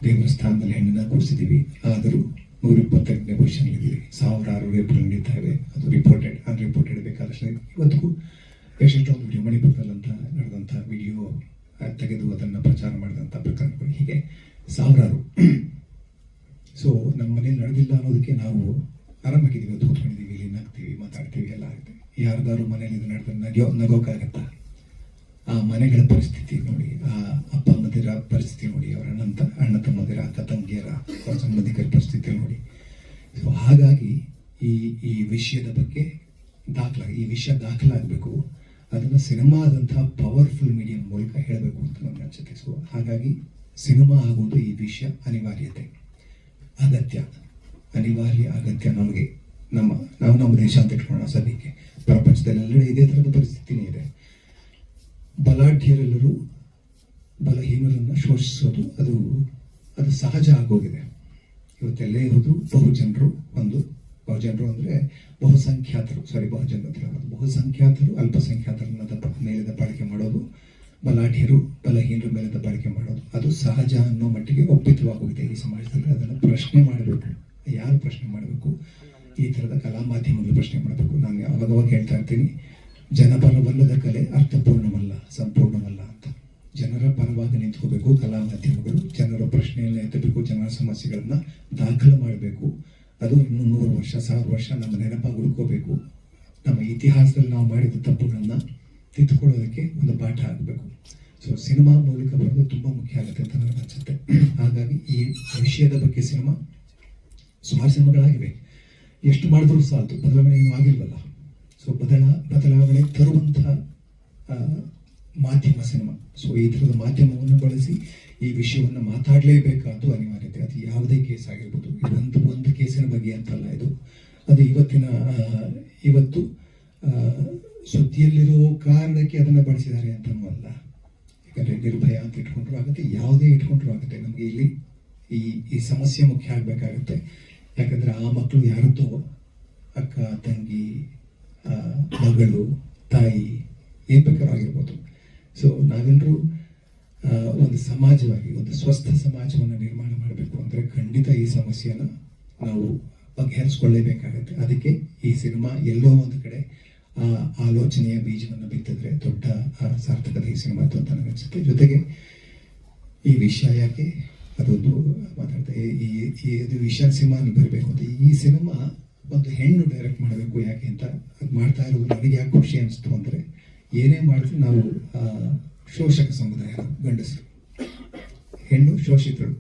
ದೇವರ ಸ್ಥಾನದಲ್ಲಿ ಹೆಣ್ಣನ್ನ ಕೂರಿಸಿದ್ದೀವಿ. ಆದರೂ 128ನೇ ಪೊಸಿಷನ್ ಇದ್ದೀವಿ. 1006 ರೇಪ್ಗಳು ನಡೀತಾ ಇವೆ. ಅದು ರಿಪೋರ್ಟೆಡ್ ಅನ್ರಿಪೋರ್ಟೆಡ್ ಬೇಕಾದಷ್ಟು. ಇವತ್ತಿಗೂ ಎಷ್ಟೊಂದು ವಿಡಿಯೋ ಮಣಿಪುರದಲ್ಲಂತ ನಡೆದಂಥ ವಿಡಿಯೋ ತೆಗೆದು ಅದನ್ನು ಪ್ರಚಾರ ಮಾಡಿದಂಥ ಪ್ರಕರಣಗಳು ಹೀಗೆ ಸಾವಿರಾರು. ಸೊ ನಮ್ಮ ಮನೇಲಿ ನಡೆದಿಲ್ಲ ಅನ್ನೋದಕ್ಕೆ ನಾವು ಆರಾಮಾಗಿದ್ದೀವಿ, ಅದು ಕೂತ್ಕೊಂಡಿದ್ದೀವಿ, ಇಲ್ಲಿ ನಗ್ತೀವಿ, ಮಾತಾಡ್ತೀವಿ, ಎಲ್ಲ ಆಗುತ್ತೆ. ಯಾರ್ದಾರು ಮನೇಲಿ ಇದು ನಡೆದ್ರೆ ನಗೋಕ್ಕಾಗತ್ತಾ? ಆ ಮನೆಗಳ ಪರಿಸ್ಥಿತಿ ನೋಡಿ, ಆ ಅಪ್ಪ ಅಮ್ಮದಿರ ಪರಿಸ್ಥಿತಿ ನೋಡಿ, ಅವರ ಅಣ್ಣ ತಮ್ಮದಿರ, ಅಕ್ಕ ತಂಗಿಯರ, ಅವರ ಸಂಬಂಧಿಕರ ಪರಿಸ್ಥಿತಿ ನೋಡಿ. ಸೊ ಹಾಗಾಗಿ ಈ ವಿಷಯದ ಬಗ್ಗೆ ಈ ವಿಷಯ ದಾಖಲಾಗಬೇಕು. ಅದನ್ನು ಸಿನಿಮಾದಂತಹ ಪವರ್ಫುಲ್ ಮೀಡಿಯಂ ಮೂಲಕ ಹೇಳಬೇಕು ಅಂತ ನನಗೆ ಅನಿಸುತ್ತೆ. ಸೊ ಹಾಗಾಗಿ ಸಿನಿಮಾ ಆಗೋದು ಈ ವಿಷಯ ಅನಿವಾರ್ಯತೆ, ಅಗತ್ಯ, ಅನಿವಾರ್ಯ, ಅಗತ್ಯ ನಮಗೆ. ನಾವು ನಮ್ಮ ದೇಶ ಅಂತ ಇಟ್ಕೊಳ್ಳೋಣ ಸದ್ಯಕ್ಕೆ. ಪ್ರಪಂಚದಲ್ಲೆಲ್ಲಡೆ ಇದೇ ಥರದ ಪರಿಸ್ಥಿತಿನೇ ಇದೆ. ಬಲಾಢ್ಯರೆಲ್ಲರೂ ಬಲಹೀನರನ್ನು ಶೋಷಿಸೋದು ಅದು ಸಹಜ ಆಗೋಗಿದೆ. ಇವತ್ತೆಲ್ಲೇ ಇರೋದು ಬಹುಜನರು ಅಂದರೆ ಬಹುಸಂಖ್ಯಾತರು ಅಲ್ಪಸಂಖ್ಯಾತರನ್ನ ಮೇಲೆ ದಬ್ಬಾಳಿಕೆ ಮಾಡೋದು, ಬಲಾಢ್ಯರು ಬಲಹೀನರ ಮೇಲೆ ದಬ್ಬಾಳಿಕೆ ಮಾಡೋದು ಅದು ಸಹಜ ಅನ್ನೋ ಮಟ್ಟಿಗೆ ಒಪ್ಪಿತವಾಗೋಗಿದೆ ಈ ಸಮಾಜದಲ್ಲಿ. ಅದನ್ನು ಪ್ರಶ್ನೆ ಮಾಡಬೇಕು. ಯಾರು ಪ್ರಶ್ನೆ ಮಾಡಬೇಕು? ಈ ಥರದ ಕಲಾ ಮಾಧ್ಯಮಗಳು ಪ್ರಶ್ನೆ ಮಾಡಬೇಕು. ನಾನು ಅವಾಗ ಹೇಳ್ತಾ ಇರ್ತೀನಿ, ಜನಪರವಲ್ಲದ ಕಲೆ ಅರ್ಥಪೂರ್ಣವಲ್ಲ, ಸಂಪೂರ್ಣವಲ್ಲ ಅಂತ. ಜನರ ಪರವಾಗಿ ನಿಂತ್ಕೋಬೇಕು ಕಲಾ ಮಾಧ್ಯಮಗಳು. ಜನರ ಪ್ರಶ್ನೆಯನ್ನು ಎತ್ತಬೇಕು, ಜನರ ಸಮಸ್ಯೆಗಳನ್ನ ದಾಖಲು ಮಾಡಬೇಕು. ಅದು ಇನ್ನು 100 ವರ್ಷ 1000 ವರ್ಷ ನಮ್ಮ ನೆನಪಾಗಿ ಉಳ್ಕೋಬೇಕು. ನಮ್ಮ ಇತಿಹಾಸದಲ್ಲಿ ನಾವು ಮಾಡಿದ ತಪ್ಪುಗಳನ್ನ ತಿದ್ದುಕೊಳ್ಳೋದಕ್ಕೆ ಒಂದು ಪಾಠ ಆಗಬೇಕು. ಸೊ ಸಿನಿಮಾ ಮೂಲಕ ಬರೋದು ತುಂಬ ಮುಖ್ಯ ಆಗುತ್ತೆ ಅಂತ ನನಗೆ ಅನಿಸುತ್ತೆ. ಹಾಗಾಗಿ ಈ ವಿಷಯದ ಬಗ್ಗೆ ಸುಮಾರು ಸಿನಿಮಾಗಳಾಗಿವೆ. ಎಷ್ಟು ಮಾಡಿದ್ರೂ ಸಾಲದು, ಬದಲಾವಣೆ ಏನೂ ಆಗಿಲ್ವಲ್ಲ. ಸೊ ಬದಲಾವಣೆ ತರುವಂತಹ ಮಾಧ್ಯಮ ಸಿನಿಮಾ. ಸೊ ಈ ಥರದ ಮಾಧ್ಯಮವನ್ನು ಬಳಸಿ ಈ ವಿಷಯವನ್ನು ಮಾತಾಡಲೇಬೇಕಾದ್ದು ಅನಿವಾರ್ಯತೆ. ಅದು ಯಾವುದೇ ಕೇಸ್ ಆಗಿರ್ಬೋದು. ಒಂದು ಕೇಸಿನ ಬಗ್ಗೆ ಅಂತಲ್ಲ ಇದು. ಅದು ಇವತ್ತು ಸುದ್ದಿಯಲ್ಲಿರೋ ಕಾರಣಕ್ಕೆ ಅದನ್ನು ಬಳಸಿದ್ದಾರೆ ಅಂತನೂ ಅಲ್ಲ. ಯಾಕಂದರೆ ನಿರ್ಭಯ ಅಂತ ಇಟ್ಕೊಂಡ್ರು ಆಗುತ್ತೆ, ಯಾವುದೇ ಇಟ್ಕೊಂಡ್ರು ಆಗುತ್ತೆ. ನಮಗೆ ಇಲ್ಲಿ ಈ ಸಮಸ್ಯೆ ಮುಖ್ಯ ಆಗಬೇಕಾಗುತ್ತೆ. ಯಾಕಂದರೆ ಆ ಮಕ್ಕಳು ಯಾರದ್ದೋ ಅಕ್ಕ, ತಂಗಿ, ಮಗಳು, ತಾಯಿ ಏನು ಬೇಕಾದ್ರೂ ಆಗಿರ್ಬೋದು. ಸೊ ನಾವೆಲ್ಲರೂ ಒಂದು ಸಮಾಜವಾಗಿ ಒಂದು ಸ್ವಸ್ಥ ಸಮಾಜವನ್ನು ನಿರ್ಮಾಣ ಮಾಡಬೇಕು ಅಂದರೆ ಖಂಡಿತ ಈ ಸಮಸ್ಯೆಯನ್ನು ನಾವು ಬಗೆಹರಿಸ್ಕೊಳ್ಳೇಬೇಕಾಗತ್ತೆ. ಅದಕ್ಕೆ ಈ ಸಿನಿಮಾ ಎಲ್ಲೋ ಒಂದು ಕಡೆ ಆ ಆಲೋಚನೆಯ ಬೀಜವನ್ನು ಬಿತ್ತಿದ್ರೆ ದೊಡ್ಡ ಸಾರ್ಥಕತೆ ಈ ಸಿನಿಮಾದ್ದು ಅಂತ ನನಗನ್ಸುತ್ತೆ. ಜೊತೆಗೆ ಈ ವಿಷಯ ಯಾಕೆ ಅದೊಂದು ಮಾತಾಡ್ತಾ ಇದು ವಿಷಯ ಸಿನಿಮಾನು ಬರಬೇಕು ಅಂತ. ಈ ಸಿನಿಮಾ ಒಂದು ಹೆಣ್ಣು ಡೈರೆಕ್ಟ್ ಮಾಡಬೇಕು ಯಾಕೆ ಅಂತ ಅದು ಮಾಡ್ತಾ ಇರೋದು ನನಗೆ ಯಾಕೆ ಖುಷಿ ಅನಿಸ್ತು ಅಂದರೆ, ಏನೇ ಮಾಡಿದ್ರು ನಾವು ಶೋಷಕ ಸಮುದಾಯ, ಗಂಡಸರು, ಹೆಣ್ಣು ಶೋಷಿತರು,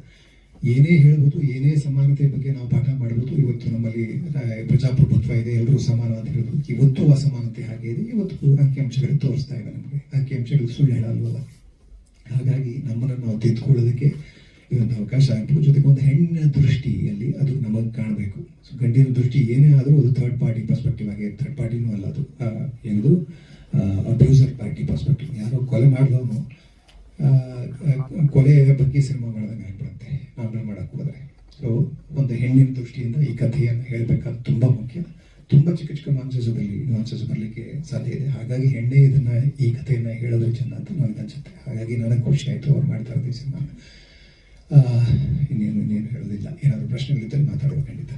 ಏನೇ ಹೇಳ್ಬೋದು, ಏನೇ ಸಮಾನತೆ ಬಗ್ಗೆ ನಾವು ಪಾಠ ಮಾಡ್ಬೋದು. ಇವತ್ತು ನಮ್ಮಲ್ಲಿ ಪ್ರಜಾಪ್ರಭುತ್ವ ಇದೆ, ಎಲ್ಲರೂ ಸಮಾನ ಅಂತ ಹೇಳ್ಬೋದು. ಇವತ್ತು ಅಸಮಾನತೆ ಹಾಗೆ ಇದೆ. ಇವತ್ತು ಅಂಕಿಅಂಶಗಳು ತೋರಿಸ್ತಾ ಇದೆ ನಮಗೆ. ಅಂಕಿಅಂಶಗಳು ಸುಳ್ಳು ಹೇಳಲ್ವಲ್ಲ. ಹಾಗಾಗಿ ನಮ್ಮನ್ನು ನಾವು ತಿದ್ದುಕೊಳ್ಳೋದಕ್ಕೆ ಇದೊಂದು ಅವಕಾಶ ಆಗ್ಬೋದು. ಜೊತೆಗೆ ಒಂದು ಹೆಣ್ಣಿನ ದೃಷ್ಟಿಯಲ್ಲಿ ಅದು ನಮಗೆ ಕಾಣಬೇಕು. ಸೊ ಗಂಡಿನ ದೃಷ್ಟಿ ಏನೇ ಆದರೂ ಅದು ಥರ್ಡ್ ಪಾರ್ಟಿ ಪರ್ಸ್ಪೆಕ್ಟಿವ್ ಆಗಿ, ಥರ್ಡ್ ಪಾರ್ಟಿನೂ ಅಲ್ಲ ಅದು, ಏನದು ಅಬ್ಯೂಸರ್ ಪಾರ್ಟಿ ಪರ್ಸ್ಪೆಕ್ಟಿವ್. ಯಾರೋ ಕೊಲೆ ಮಾಡಿದವನು ಕೊಲೆ ಬಗ್ಗೆ ಸಿನಿಮಾ ಮಾಡಿದಂಗೆ ಆಗ್ಬಿಡುತ್ತೆ ನಾರ್ಮಲ್ ಮಾಡಕ್ಕೆ ಹೋದರೆ. ಸೊ ಒಂದು ಹೆಣ್ಣಿನ ದೃಷ್ಟಿಯಿಂದ ಈ ಕಥೆಯನ್ನು ಹೇಳಬೇಕಾದ್ರೆ ತುಂಬ ಮುಖ್ಯ. ತುಂಬ ಚಿಕ್ಕ ಚಿಕ್ಕ ನುವಾನ್ಸಸ್ ಬರಲಿಕ್ಕೆ ಸಾಧ್ಯ ಇದೆ. ಹಾಗಾಗಿ ಹೆಣ್ಣೆ ಈ ಕಥೆಯನ್ನು ಹೇಳಿದ್ರೆ ಚೆಂದ ಅಂತ ನನಗೆ ಅನ್ಸುತ್ತೆ. ಹಾಗಾಗಿ ನನಗೆ ಖುಷಿ ಆಯಿತು ಅವ್ರು ಮಾಡ್ತಾ ಇರೋದು ಈ ಸಿನಿಮಾ. ಇನ್ನೇನು ಹೇಳೋದಿಲ್ಲ. ಏನಾದರೂ ಪ್ರಶ್ನೆಗಳಿದ್ದರೆ ಮಾತಾಡೋದು ಖಂಡಿತ.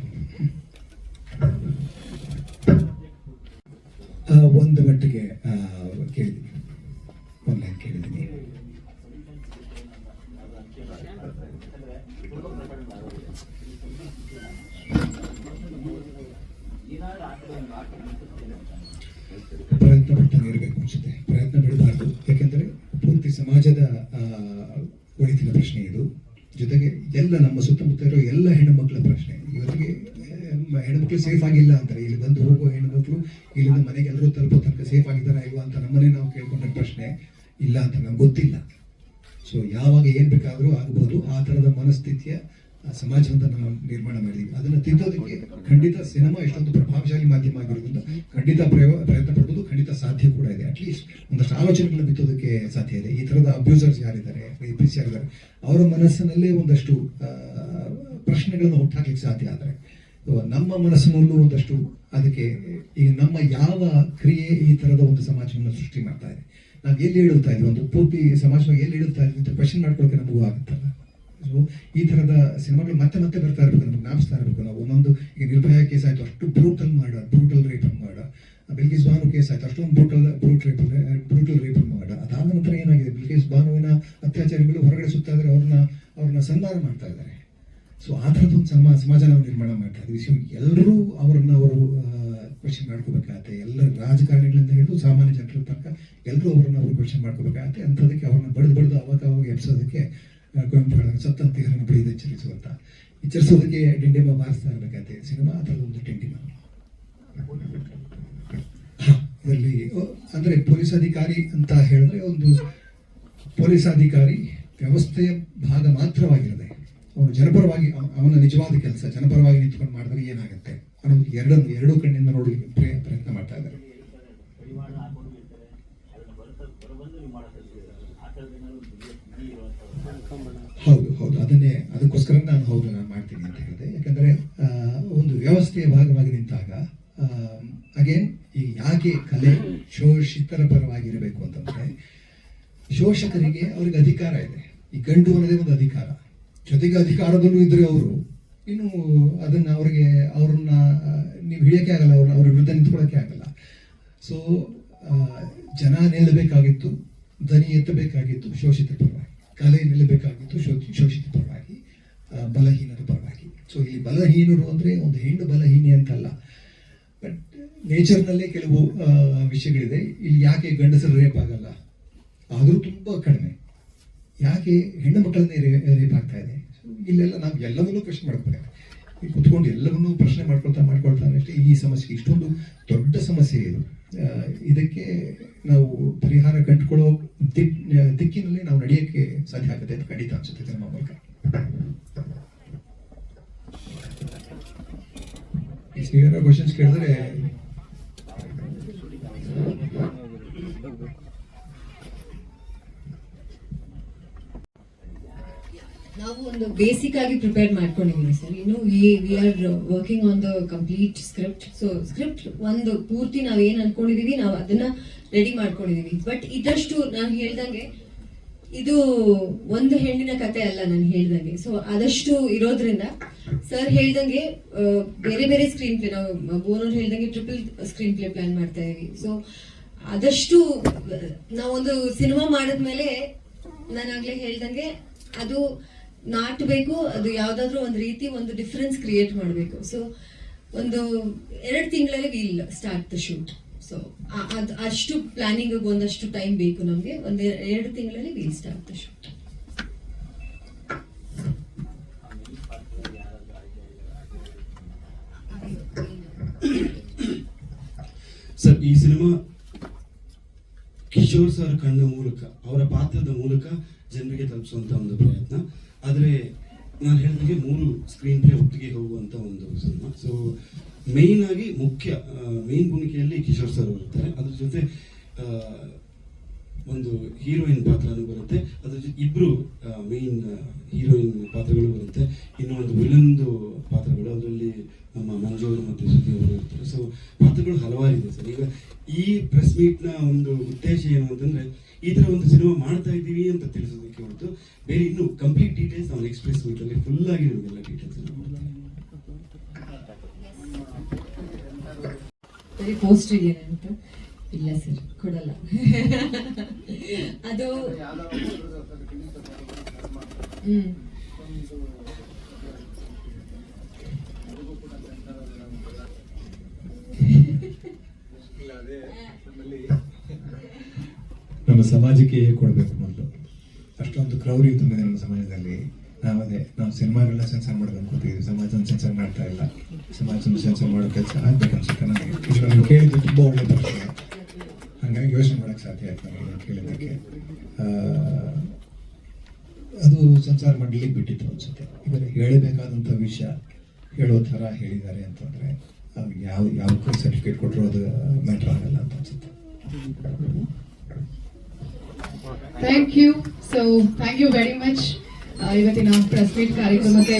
ಒಂದು ಮಟ್ಟಿಗೆ ಕೇಳಿದ್ದೀನಿ, ಆನ್ಲೈನ್ ಕೇಳಿದ್ದೀನಿ. ಪ್ರಯತ್ನ ಪಡ್ತಾನೆ ಇರಬೇಕು ಅನ್ಸುತ್ತೆ. ಪ್ರಯತ್ನ ಬಿಡಬಾರ್ದು. ಯಾಕೆಂದರೆ ಪೂರ್ತಿ ಸಮಾಜದ ಒಳಿತಿನ ಪ್ರಶ್ನೆ ಇದು. ಜೊತೆಗೆ ಎಲ್ಲ ನಮ್ಮ ಸುತ್ತಮುತ್ತ ಇರೋ ಎಲ್ಲ ಹೆಣ್ಣು ಮಕ್ಕಳ ಪ್ರಶ್ನೆ. ಇವತ್ತಿಗೆ ಹೆಣ್ಮಕ್ಳು ಸೇಫ್ ಆಗಿಲ್ಲ ಅಂತಾರೆ. ಇಲ್ಲಿ ಬಂದು ಹೋಗೋ ಹೆಣ್ಮಕ್ಳು ಇಲ್ಲಿಂದ ಮನೆಗೆ ಎಲ್ಲರೂ ತಲುಪೋ ತನಕ ಸೇಫ್ ಆಗಿದ್ದಾರಾ ಇಲ್ವಾ ಅಂತ ನಮ್ಮನೆ ನಾವು ಕೇಳ್ಕೊಂಡ ಪ್ರಶ್ನೆ ಇಲ್ಲ ಅಂತ ನಮ್ಗೆ ಗೊತ್ತಿಲ್ಲ. ಸೊ ಯಾವಾಗ ಏನು ಬೇಕಾದರೂ ಆಗ್ಬೋದು. ಆ ಥರದ ಮನಸ್ಥಿತಿಯ ಸಮಾಜವನ್ನು ನಾವು ನಿರ್ಮಾಣ ಮಾಡಿದ್ದೀವಿ. ಅದನ್ನು ತಿದ್ದೋದಕ್ಕೆ ಖಂಡಿತ ಸಿನಿಮಾ ಎಷ್ಟೊಂದು ಪ್ರಭಾವಶಾಲಿ ಮಾಧ್ಯಮ ಆಗಿರೋದ್ರಿಂದ ಖಂಡಿತ ಪ್ರಯತ್ನ ಪಡ್ಬೋದು. ಖಂಡಿತ ಸಾಧ್ಯ ಕೂಡ ಇದೆ. ಅಟ್ಲೀಸ್ಟ್ ಒಂದಷ್ಟು ಆಲೋಚನೆಗಳನ್ನ ಬಿತ್ತೋದಕ್ಕೆ ಸಾಧ್ಯ ಇದೆ. ಈ ಥರದ ಅಬ್ಯೂಸರ್ಸ್ ಯಾರಿದ್ದಾರೆ, ರೇಪಿಸ್ ಯಾರಿದ್ದಾರೆ, ಅವರ ಮನಸ್ಸಿನಲ್ಲೇ ಒಂದಷ್ಟು ಪ್ರಶ್ನೆಗಳನ್ನು ಹುಟ್ಟಾಕ್ಲಿಕ್ಕೆ ಸಾಧ್ಯ. ಆದರೆ ನಮ್ಮ ಮನಸ್ಸಿನಲ್ಲೂ ಒಂದಷ್ಟು ಅದಕ್ಕೆ ಈಗ ನಮ್ಮ ಯಾವ ಕ್ರಿಯೆ ಈ ಥರದ ಒಂದು ಸಮಾಜವನ್ನು ಸೃಷ್ಟಿ ಮಾಡ್ತಾ ಇದೆ, ನಾವು ಎಲ್ಲಿ ಹೇಳುತ್ತಾ ಇದ್ದೀವಿ, ಒಂದು ಪೂರ್ತಿ ಸಮಾಜವಾಗಿ ಎಲ್ಲಿ ಹೇಳುತ್ತಾ ಇದ್ದೀವಿ ಅಂತ ಕ್ವೆಶನ್ ಮಾಡ್ಕೊಳ್ಳೋಕೆ ನಮಗೂ ಆಗುತ್ತಲ್ಲ. ಸೊ ಈ ಥರದ ಸಿನಿಮಾಗಳು ಮತ್ತೆ ಮತ್ತೆ ಬರ್ತಾ ಇರಬೇಕು, ನಮ್ಗೆ ಜ್ಞಾಪಿಸ್ತಾ ಇರಬೇಕು. ನಾವು ಒಂದೊಂದು ಈಗ ನಿರ್ಭಯ ಕೇಸ್ ಆಯಿತು, ಅಷ್ಟು ಬ್ರೂಟಲ್ ರೇಪ್ ಮಾಡ. ಬಿಲ್ಕಿಸ್ ಬಾನು ಕೇಸ್ ಆಯಿತು, ಅಷ್ಟೊಂದು ಬ್ರೂಟಲ್ ರೇಪ್ ಮಾಡ. ಅದಾದ ನಂತರ ಏನಾಗಿದೆ, ಬಿಲ್ಕಿಸ್ ಬಾನುವಿನ ಅತ್ಯಾಚಾರಿಗಳು ಹೊರಗಡೆ ಸುತ್ತಾ ಇದ್ದಾರೆ, ಅವ್ರನ್ನ ಸನ್ಮಾನ ಮಾಡ್ತಾ ಇದ್ದಾರೆ. ಸೊ ಆ ಥರದ್ದೊಂದು ಸಮಾಜ ನಾವು ನಿರ್ಮಾಣ ಮಾಡ್ತಾ ಇದ್ದೀವಿ. ಸೊ ಎಲ್ಲರೂ ಅವರು ಕ್ವೆಶನ್ ಮಾಡ್ಕೋಬೇಕಾಗತ್ತೆ. ಎಲ್ಲ ರಾಜಕಾರಣಿಗಳಿಂದ ಹಿಡಿದು ಸಾಮಾನ್ಯ ಜನರ ತನಕ ಎಲ್ಲರೂ ಅವರು ಕ್ವೆಶನ್ ಮಾಡ್ಕೋಬೇಕಾಗತ್ತೆ. ಅಂಥದಕ್ಕೆ ಅವ್ರನ್ನ ಬಡ್ದು ಅವಾಗ ಎಬ್ಸೋದಕ್ಕೆ ಕುವೆಂಪು ಸತ್ತಂತಿಹರನ್ನು ಬಡಿದು ಎಚ್ಚರಿಸೋದಕ್ಕೆ ಡಿಂಡಿಮ ಬಾರಿಸ್ತಾ ಇರಬೇಕಾಗತ್ತೆ. ಸಿನಿಮಾ ಆ ಥರದ ಒಂದು ಡಿಂಡಿಮ. ಇದರಲ್ಲಿ ಅಂದರೆ ಪೊಲೀಸ್ ಅಧಿಕಾರಿ ಅಂತ ಹೇಳಿದ್ರೆ ಒಂದು ಪೊಲೀಸ್ ಅಧಿಕಾರಿ ವ್ಯವಸ್ಥೆಯ ಭಾಗ ಮಾತ್ರವಾಗಿರದೆ ಅವನು ಜನಪರವಾಗಿ ಅವನ ನಿಜವಾದ ಕೆಲಸ ಜನಪರವಾಗಿ ನಿಂತ್ಕೊಂಡು ಮಾಡಿದ್ರೆ ಏನಾಗುತ್ತೆ ಅನ್ನೋದು ಎರಡೂ ಕಣ್ಣಿಂದ ನೋಡಲಿಕ್ಕೆ ಪ್ರಯತ್ನ ಮಾಡ್ತಾ ಇದ್ದಾರೆ. ಡಿಮಾಂಡ್ ಹಾಕೊಂಡು ಇರ್ತಾರೆ, ಅದನ್ನ ಹೊರಬಂದು ನೀವು ಮಾಡೋ ಆ ಥರದ್ದು ಏನಾದ್ರು ಬಿಗಿ ಇರುವಂಥದ್ದು. ಹೌದು ಅದಕ್ಕೋಸ್ಕರ ನಾನು ಮಾಡ್ತೀನಿ ಅಂತ ಹೇಳಿದೆ. ಯಾಕಂದ್ರೆ ಒಂದು ವ್ಯವಸ್ಥೆಯ ಭಾಗವಾಗಿ ನಿಂತಾಗ ಅಗೇನ್ ಈ ಯಾಕೆ ಕಲೆ ಶೋಷಿತರ ಪರವಾಗಿರಬೇಕು ಅಂತಂದ್ರೆ, ಶೋಷಕರಿಗೆ ಅವ್ರಿಗೆ ಅಧಿಕಾರ ಇದೆ. ಈ ಗಂಡು ಅನ್ನೋದೇ ಒಂದು ಅಧಿಕಾರ, ಜೊತೆಗೆ ಅಧಿಕಾರದಲ್ಲೂ ಇದ್ರೆ ಅವರು ಇನ್ನು ಅದನ್ನ ಅವ್ರನ್ನ ನೀವು ಹಿಡಿಯೋಕೆ ಆಗಲ್ಲ, ಅವ್ರ ವಿರುದ್ಧ ನಿಂತ್ಕೊಳ್ಳೋಕೆ ಆಗಲ್ಲ. ಸೊ ಜನ ನಿಲ್ಲಬೇಕಾಗಿತ್ತು, ಧ್ವನಿ ಎತ್ತಬೇಕಾಗಿತ್ತು ಶೋಷಿತರ ಪರವಾಗಿ, ಕಲೆ ನಿಲ್ಲಬೇಕಾಗಿತ್ತು ಶೋಷಿತ ಪರವಾಗಿ, ಬಲಹೀನರ ಪರವಾಗಿ. ಸೊ ಇಲ್ಲಿ ಬಲಹೀನರು ಅಂದ್ರೆ ಒಂದು ಹೆಣ್ಣು ಬಲಹೀನಿ ಅಂತಲ್ಲ, ಬಟ್ ನೇಚರ್ನಲ್ಲೇ ಕೆಲವು ವಿಷಯಗಳಿದೆ. ಇಲ್ಲಿ ಯಾಕೆ ಗಂಡಸರು ರೇಪ್ ಆಗಲ್ಲ, ಆದರೂ ತುಂಬಾ ಕಡಿಮೆ. ಯಾಕೆ ಹೆಣ್ಣು ಮಕ್ಕಳನ್ನೇ ರೇಪ್ ಆಗ್ತಾ ಇದೆ? ಇಲ್ಲೆಲ್ಲ ನಾವು ಎಲ್ಲವನ್ನೂ ಪ್ರಶ್ನೆ ಮಾಡ್ಕೋಬೇಕು. ಕುತ್ಕೊಂಡು ಎಲ್ಲವನ್ನೂ ಪ್ರಶ್ನೆ ಮಾಡ್ಕೊಳ್ತಾ ಅಷ್ಟೇ ಈ ಸಮಸ್ಯೆ ಇಷ್ಟೊಂದು ದೊಡ್ಡ ಸಮಸ್ಯೆ ಇದು. ಇದಕ್ಕೆ ನಾವು ಪರಿಹಾರ ಕಂಡುಕೊಳ್ಳೋ ದಿಕ್ಕಿನಲ್ಲಿ ನಾವು ನಡೆಯೋಕ್ಕೆ ಸಾಧ್ಯ ಆಗುತ್ತೆ ಅಂತ ಖಂಡಿತ ಅನ್ಸುತ್ತೆ ಸಿನಿಮಾ ಮೂಲಕ. ಕ್ವಶನ್ಸ್ ಕೇಳಿದ್ರೆ ನಾವು ಒಂದು ಬೇಸಿಕ್ ಆಗಿ ಪ್ರಿಪೇರ್ ಮಾಡ್ಕೊಂಡಿದೀವಿ ಸರ್. ಇನ್ನು we are working on the complete script. So script ಒಂದು ಪೂರ್ತಿ ನಾವ್ ಏನ್ ಅನ್ಕೊಂಡಿದೀವಿ ನಾವು ಅದನ್ನ ರೆಡಿ ಮಾಡ್ಕೊಂಡಿದೀವಿ. ಬಟ್ ಇದಷ್ಟು ನಾನು ಹೇಳ್ದಂಗೆ ಇದು ಒಂದು ಹೆಣ್ಣಿನ ಕತೆ ಅಲ್ಲ ನಾನು ಹೇಳ್ದಂಗೆ. ಸೊ ಆದಷ್ಟು ಇರೋದ್ರಿಂದ ಸರ್ ಹೇಳ್ದಂಗೆ ಬೇರೆ ಬೇರೆ ಸ್ಕ್ರೀನ್ ಪ್ಲೇ, ನಾವು ಬೋನವ್ರು ಹೇಳ್ದಂಗೆ ಟ್ರಿಪಲ್ ಸ್ಕ್ರೀನ್ ಪ್ಲೇ ಪ್ಲಾನ್ ಮಾಡ್ತಾ ಇದೀವಿ. ಸೊ ಆದಷ್ಟು ನಾವೊಂದು ಸಿನಿಮಾ ಮಾಡಿದ್ಮೇಲೆ ನಾನಾಗ್ಲೇ ಹೇಳ್ದಂಗೆ ಅದು ನಾಟಬೇಕು, ಅದು ಯಾವ್ದಾದ್ರು ಒಂದು ರೀತಿ ಒಂದು ಡಿಫರೆನ್ಸ್ ಕ್ರಿಯೇಟ್ ಮಾಡಬೇಕು. ಸೊ ಒಂದು 2 ತಿಂಗಳಲ್ಲಿ will start the shoot. So ಅಷ್ಟು ಪ್ಲಾನಿಂಗ್ ಒಂದಷ್ಟು ಟೈಮ್ ಬೇಕು ನಮ್ಗೆ. 2 ತಿಂಗಳಲ್ಲಿ will start the shoot. Sir, ಈ ಸಿನಿಮಾ ಕಿಶೋರ್ ಸರ್ ಕಣ್ಣ ಮೂಲಕ, ಅವರ ಪಾತ್ರದ ಮೂಲಕ ಜನರಿಗೆ ತಲುಪಿಸುವಂತ ಒಂದು ಪ್ರಯತ್ನ. ಆದರೆ ನಾನು ಹೇಳಿದಾಗೆ 3 ಸ್ಕ್ರೀನ್ ಪ್ಲೇ ಒಟ್ಟಿಗೆ ಹೋಗುವಂತ ಒಂದು ಸಿನಿಮಾ. ಸೊ ಮೇನ್ ಆಗಿ ಮೇನ್ ಭೂಮಿಕೆಯಲ್ಲಿ ಕಿಶೋರ್ ಸರ್ ಇರ್ತಾರೆ. ಅದ್ರ ಜೊತೆ ಒಂದು ಹೀರೋಯಿನ್ ಪಾತ್ರನೂ ಬರುತ್ತೆ, ಅದ್ರ ಜೊತೆ 2 ಮೇನ್ ಹೀರೋಯಿನ್ ಪಾತ್ರಗಳು ಬರುತ್ತೆ, ಇನ್ನೂ ಒಂದು ವಿಲನ್ದು ಪಾತ್ರಗಳು, ಅದರಲ್ಲಿ ನಮ್ಮ ಮಂಜು ಅವರು ಮತ್ತು ಸುದ್ದಿ ಅವರು ಇರ್ತಾರೆ. ಸೊ ಪಾತ್ರಗಳು ಹಲವಾರಿದೆ ಸರ್. ಈಗ ಈ ಪ್ರೆಸ್ ಮೀಟ್ ನ ಒಂದು ಉದ್ದೇಶ ಏನು ಅಂತಂದ್ರೆ, ಈ ತರ ಒಂದು ಸಿನಿಮಾ ಮಾಡ್ತಾ ಇದ್ದೀವಿ ಅಂತ ತಿಳಿಸೋದಕ್ಕೆ ಹೊರತು ಬೇರೆ ಇನ್ನೂ ಕಂಪ್ಲೀಟ್ ಡೀಟೇಲ್ಸ್ ನಾವು ಎಕ್ಸ್ಪ್ರೆಸ್ ಮೀಟ್ ಅಲ್ಲಿ ಫುಲ್ ಆಗಿ ನಿಮಗೆಲ್ಲ ಡೀಟೇಲ್ಸ್ ಬರೀ ಪೋಸ್ಟ್ ಇದೆಯಾ ಅಂತ? ಇಲ್ಲ ಸರ್, ಕೊಡಲ್ಲ. ಅದು ನಮ್ಮ ಸಮಾಜಕ್ಕೆ ಹೇಗೆ ಕೊಡಬೇಕು ಮೊದಲು, ಅಷ್ಟೊಂದು ಕ್ರೌರ್ಯ ತುಂಬಿದೆ ನಮ್ಮ ಸಮಾಜದಲ್ಲಿ. ನಾವು ಸಿನಿಮಾಗಳನ್ನ ಸೆನ್ಸರ್ ಮಾಡೋದು ಅನ್ಕೋತೀವಿ, ಸಮಾಜನ ಸೆನ್ಸರ್ ಮಾಡ್ತಾ ಇಲ್ಲ. ಸಮಾಜನ ಸೆನ್ಸರ್ ಮಾಡೋ ಕೆಲಸ ಆಗ್ಬೇಕು ಅನ್ಸುತ್ತೆ ನನಗೆ. ನೀವು ಕೇಳಿದ್ದು ತುಂಬ ಒಳ್ಳೆ ಪ್ರಶ್ನೆ, ಹಾಗಾಗಿ ಯೋಚನೆ ಮಾಡೋಕ್ಕೆ ಸಾಧ್ಯ ಆಯ್ತು ನನಗೆ ಕೇಳಿದ್ದಕ್ಕೆ. ಅದು ಸಂಸಾರ ಮಾಡಲಿಕ್ಕೆ ಬಿಟ್ಟಿತ್ತು ಅನ್ಸುತ್ತೆ. ಇವಾಗ ಹೇಳಬೇಕಾದಂಥ ವಿಷಯ ಹೇಳೋ ಥರ ಹೇಳಿದ್ದಾರೆ ಅಂತಂದರೆ ಅವ್ರಿಗೆ ಯಾವ ಸರ್ಟಿಫಿಕೇಟ್ ಕೊಟ್ಟರು ಅದು ಮ್ಯಾಟ್ರ್ ಆಗಲ್ಲ ಅಂತ ಅನ್ಸುತ್ತೆ. Thank you. So thank you very much. ಇವತ್ತಿನ ಪ್ರೆಸ್ ಮೀಟ್ ಕಾರ್ಯಕ್ರಮಕ್ಕೆ